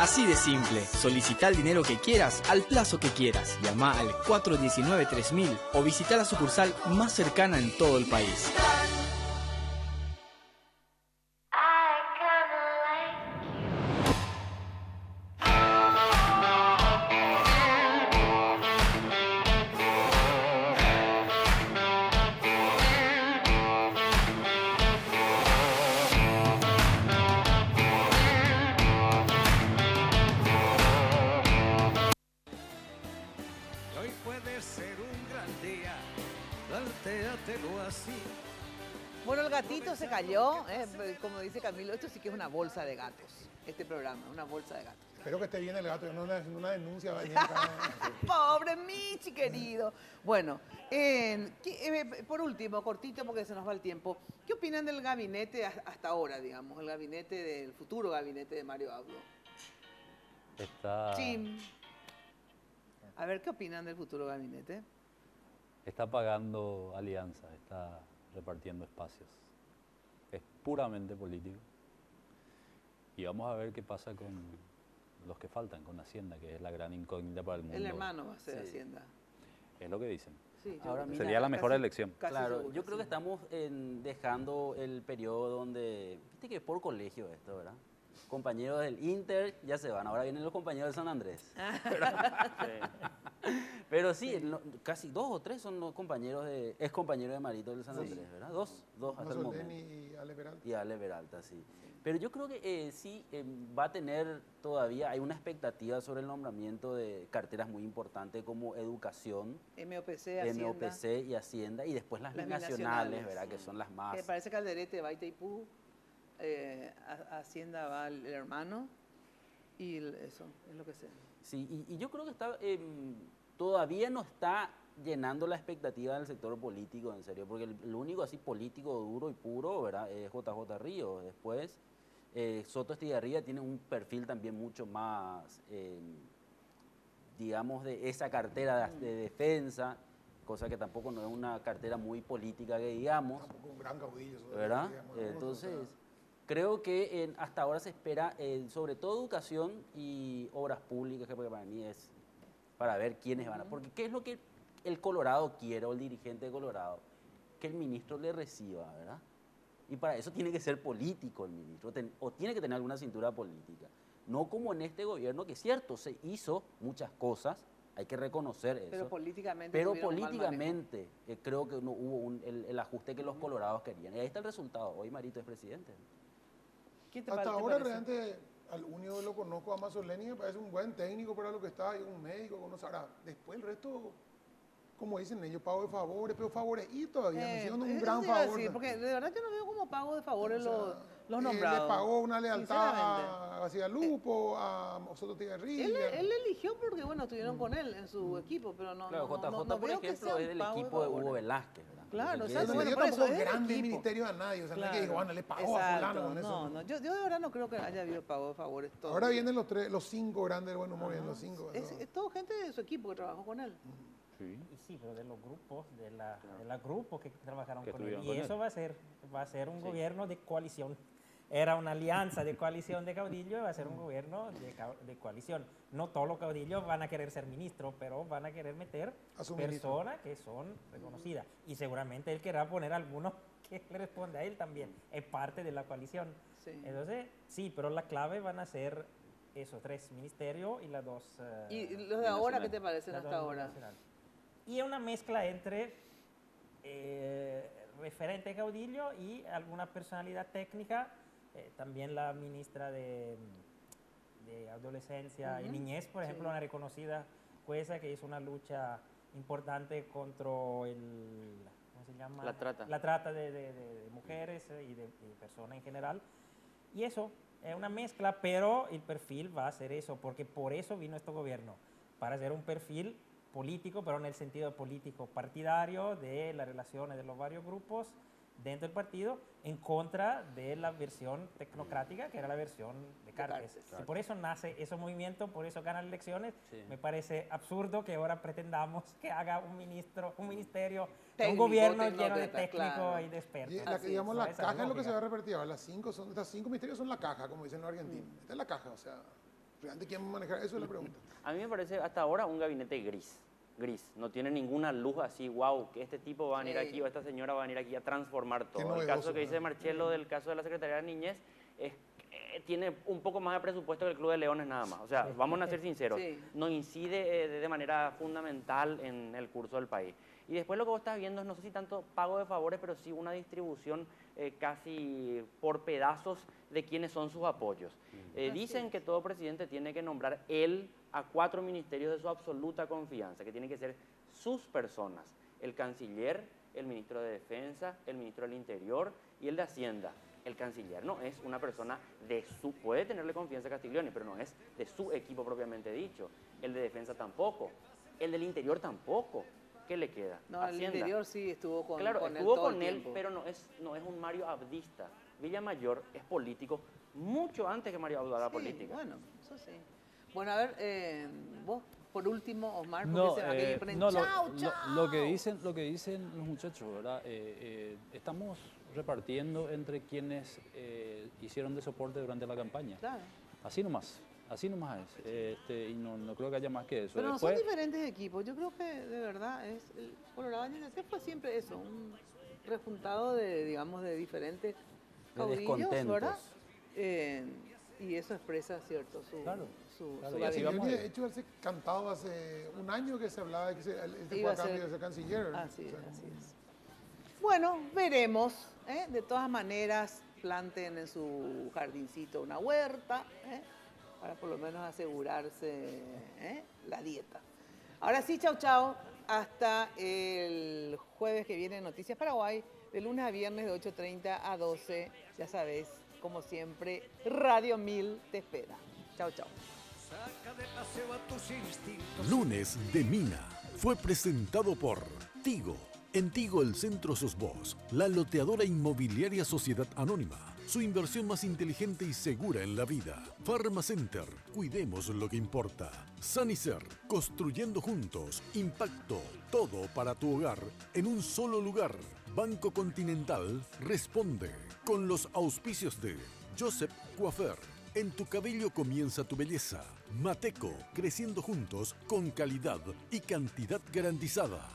T: Así de simple, solicita el dinero que quieras al plazo que quieras. Llama al 419-3000 o visita la sucursal más cercana en todo el país.
D: Se cayó, como dice Camilo, esto sí que es una bolsa de gatos, este programa, una bolsa de gatos.
N: Espero que esté bien el gato, no una denuncia.
D: Pobre Michi, querido. Bueno, por último, cortito porque se nos va el tiempo, ¿qué opinan del gabinete hasta ahora, digamos, el gabinete del futuro gabinete de Mario Abdo? Chim. A ver, ¿qué opinan del futuro gabinete?
M: Está pagando alianzas, está repartiendo espacios. Es puramente político y vamos a ver qué pasa con los que faltan con Hacienda, que es la gran incógnita para el mundo.
D: El hermano va a ser Hacienda.
M: Es lo que dicen.
D: Sí,
E: Ahora, mira,
M: sería la mejor elección.
E: Claro,
D: seguro,
E: yo creo que estamos dejando el periodo donde, viste que es por colegio esto, ¿verdad? Compañeros del Inter ya se van, ahora vienen los compañeros del San Andrés. Pero sí, casi 2 o 3 son los compañeros ex compañeros de Marito del San Andrés, ¿verdad? Dos hasta el momento.
N: Y Ale Peralta.
E: Y Ale Peralta, sí. Pero yo creo que sí va a tener todavía, hay una expectativa sobre el nombramiento de carteras muy importantes como educación,
D: MOPC
E: y Hacienda, y después las binacionales, ¿verdad? Que son las más...
D: Que parece que Calderete va a Itaipú, Hacienda va el hermano, y eso es lo que sé.
E: Sí, y yo creo que está, todavía no está llenando la expectativa del sector político, en serio, porque el único así político duro y puro, ¿verdad? Es JJ Ríos. Después, Soto Estigarribia tiene un perfil también mucho más, digamos, de esa cartera de defensa, cosa que tampoco no es una cartera muy política que digamos.
N: Tampoco un gran caudillo.
E: ¿Verdad? Entonces, creo que hasta ahora se espera, sobre todo educación y obras públicas, que para mí es para ver quiénes van a... Porque ¿qué es lo que el Colorado quiere, o el dirigente de Colorado? Que el ministro le reciba, ¿verdad? Y para eso tiene que ser político el ministro, o tiene que tener alguna cintura política. No como en este gobierno, que es cierto, se hizo muchas cosas, hay que reconocer eso.
D: Pero políticamente,
E: creo que no hubo el ajuste que los colorados querían. Y ahí está el resultado. Hoy Marito es presidente.
N: Hasta ahora realmente al único que lo conozco, a Mazzoleni, me parece un buen técnico para lo que está, y un médico, ahora después el resto, como dicen ellos, pago de favores, pero favores y todavía, no un gran favor.
D: Sí, porque de verdad yo no veo como pago de favores los nombrados.
N: Le pagó una lealtad a Lupo, a Soto Estigarribia.
D: Él eligió porque, bueno, estuvieron con él en su equipo, pero no.
E: Claro, JJ,
D: no
E: por
D: veo que
E: ejemplo,
D: sea
E: es del equipo de Hugo Velázquez, ¿verdad?
D: Claro,
N: Yo tampoco grande ministerio a nadie, o sea, no es que digo, bueno, le pagó a fulano.
D: No, yo de verdad no creo que haya habido pago de favores.
N: Ahora vienen los 5 grandes del buen humor, los 5.
D: Es todo gente de su equipo que trabajó con él.
G: Sí. Y sí, pero de los grupos, de la grupos que trabajaron con él. Y eso va a ser un gobierno de coalición. Era una alianza de coalición de caudillos, va a ser un gobierno de coalición. No todos los caudillos van a querer ser ministros, pero van a querer meter personas que son reconocidas. Y seguramente él querrá poner algunos que le responda a él también. Es parte de la coalición. Sí. Entonces, sí, pero la clave van a ser esos 3 ministerios y las 2...
D: ¿Y los de ahora qué te parecen hasta ahora?
G: Y es una mezcla entre referente caudillo y alguna personalidad técnica. También la ministra de Adolescencia y Niñez, por ejemplo, una reconocida jueza que hizo una lucha importante contra ¿cómo se llama? La trata de mujeres y de personas en general. Y eso es una mezcla, pero el perfil va a ser eso, porque por eso vino este gobierno, para hacer un perfil político, pero en el sentido político partidario, de las relaciones de los varios grupos dentro del partido, en contra de la versión tecnocrática, que era la versión de Cartes. Y por eso nace ese movimiento, por eso ganan elecciones. Sí. Me parece absurdo que ahora pretendamos que haga un ministerio, un gobierno lleno de técnicos y de expertos.
N: Digamos, la caja es lo que se va a repartir. Estas 5 ministerios son la caja, como dicen los argentinos. Esta es la caja, o sea, ¿realmente quién manejar eso? Es la pregunta.
H: A mí me parece hasta ahora un gabinete gris. No tiene ninguna luz así, wow, que este tipo va a venir aquí o esta señora va a venir aquí a transformar todo. El caso que dice Marcelo del caso de la Secretaría de Niñez tiene un poco más de presupuesto que el Club de Leones nada más. O sea, vamos a ser sinceros, no incide de manera fundamental en el curso del país. Y después lo que vos estás viendo es, no sé si tanto pago de favores, pero sí una distribución casi por pedazos de quiénes son sus apoyos. Dicen que todo presidente tiene que nombrar él a 4 ministerios de su absoluta confianza, que tienen que ser sus personas: el canciller, el ministro de Defensa, el ministro del Interior y el de Hacienda. El canciller no es una persona puede tenerle confianza a Castiglioni, pero no es de su equipo propiamente dicho. El de Defensa tampoco, el del Interior tampoco. ¿Qué le queda?
D: No, Hacienda. El Interior sí estuvo con él.
H: Claro, estuvo con él, pero no es un Mario Abdista. Villamayor es político mucho antes que Mario Abdo haga política.
D: Bueno, eso sí. Bueno, a ver, vos, por último, Omar, porque
M: lo que dicen los muchachos, ¿verdad? Estamos repartiendo entre quienes hicieron de soporte durante la campaña.
D: Claro.
M: Así nomás. Así nomás es. Y no creo que haya más que eso.
D: Pero
M: Después,
D: no son diferentes equipos. Yo creo que de verdad el Colorado fue siempre eso, un resultado de, digamos, de diferentes caudillos, ¿verdad? Y eso expresa, ¿cierto? Su
N: y de hecho, haberse cantado hace un año que se hablaba de que este fue a cambio de ser canciller.
D: Así es. Bueno, veremos. De todas maneras, planten en su jardincito una huerta, para por lo menos asegurarse la dieta. Ahora sí, chau. Hasta el jueves que viene Noticias Paraguay, de lunes a viernes de 8:30 a 12. Ya sabes, como siempre, Radio 1000 te espera. Chau.
C: Saca de paseo a tus instintos.
A: Lunes de Mina fue presentado por Tigo. En Tigo el centro sos vos, la loteadora inmobiliaria Sociedad Anónima. Su inversión más inteligente y segura en la vida. Pharmacenter, cuidemos lo que importa. Sanicer, construyendo juntos. Impacto, todo para tu hogar en un solo lugar. Banco Continental responde con los auspicios de Joseph Coiffeur. En tu cabello comienza tu belleza. Mateco, creciendo juntos con calidad y cantidad garantizada.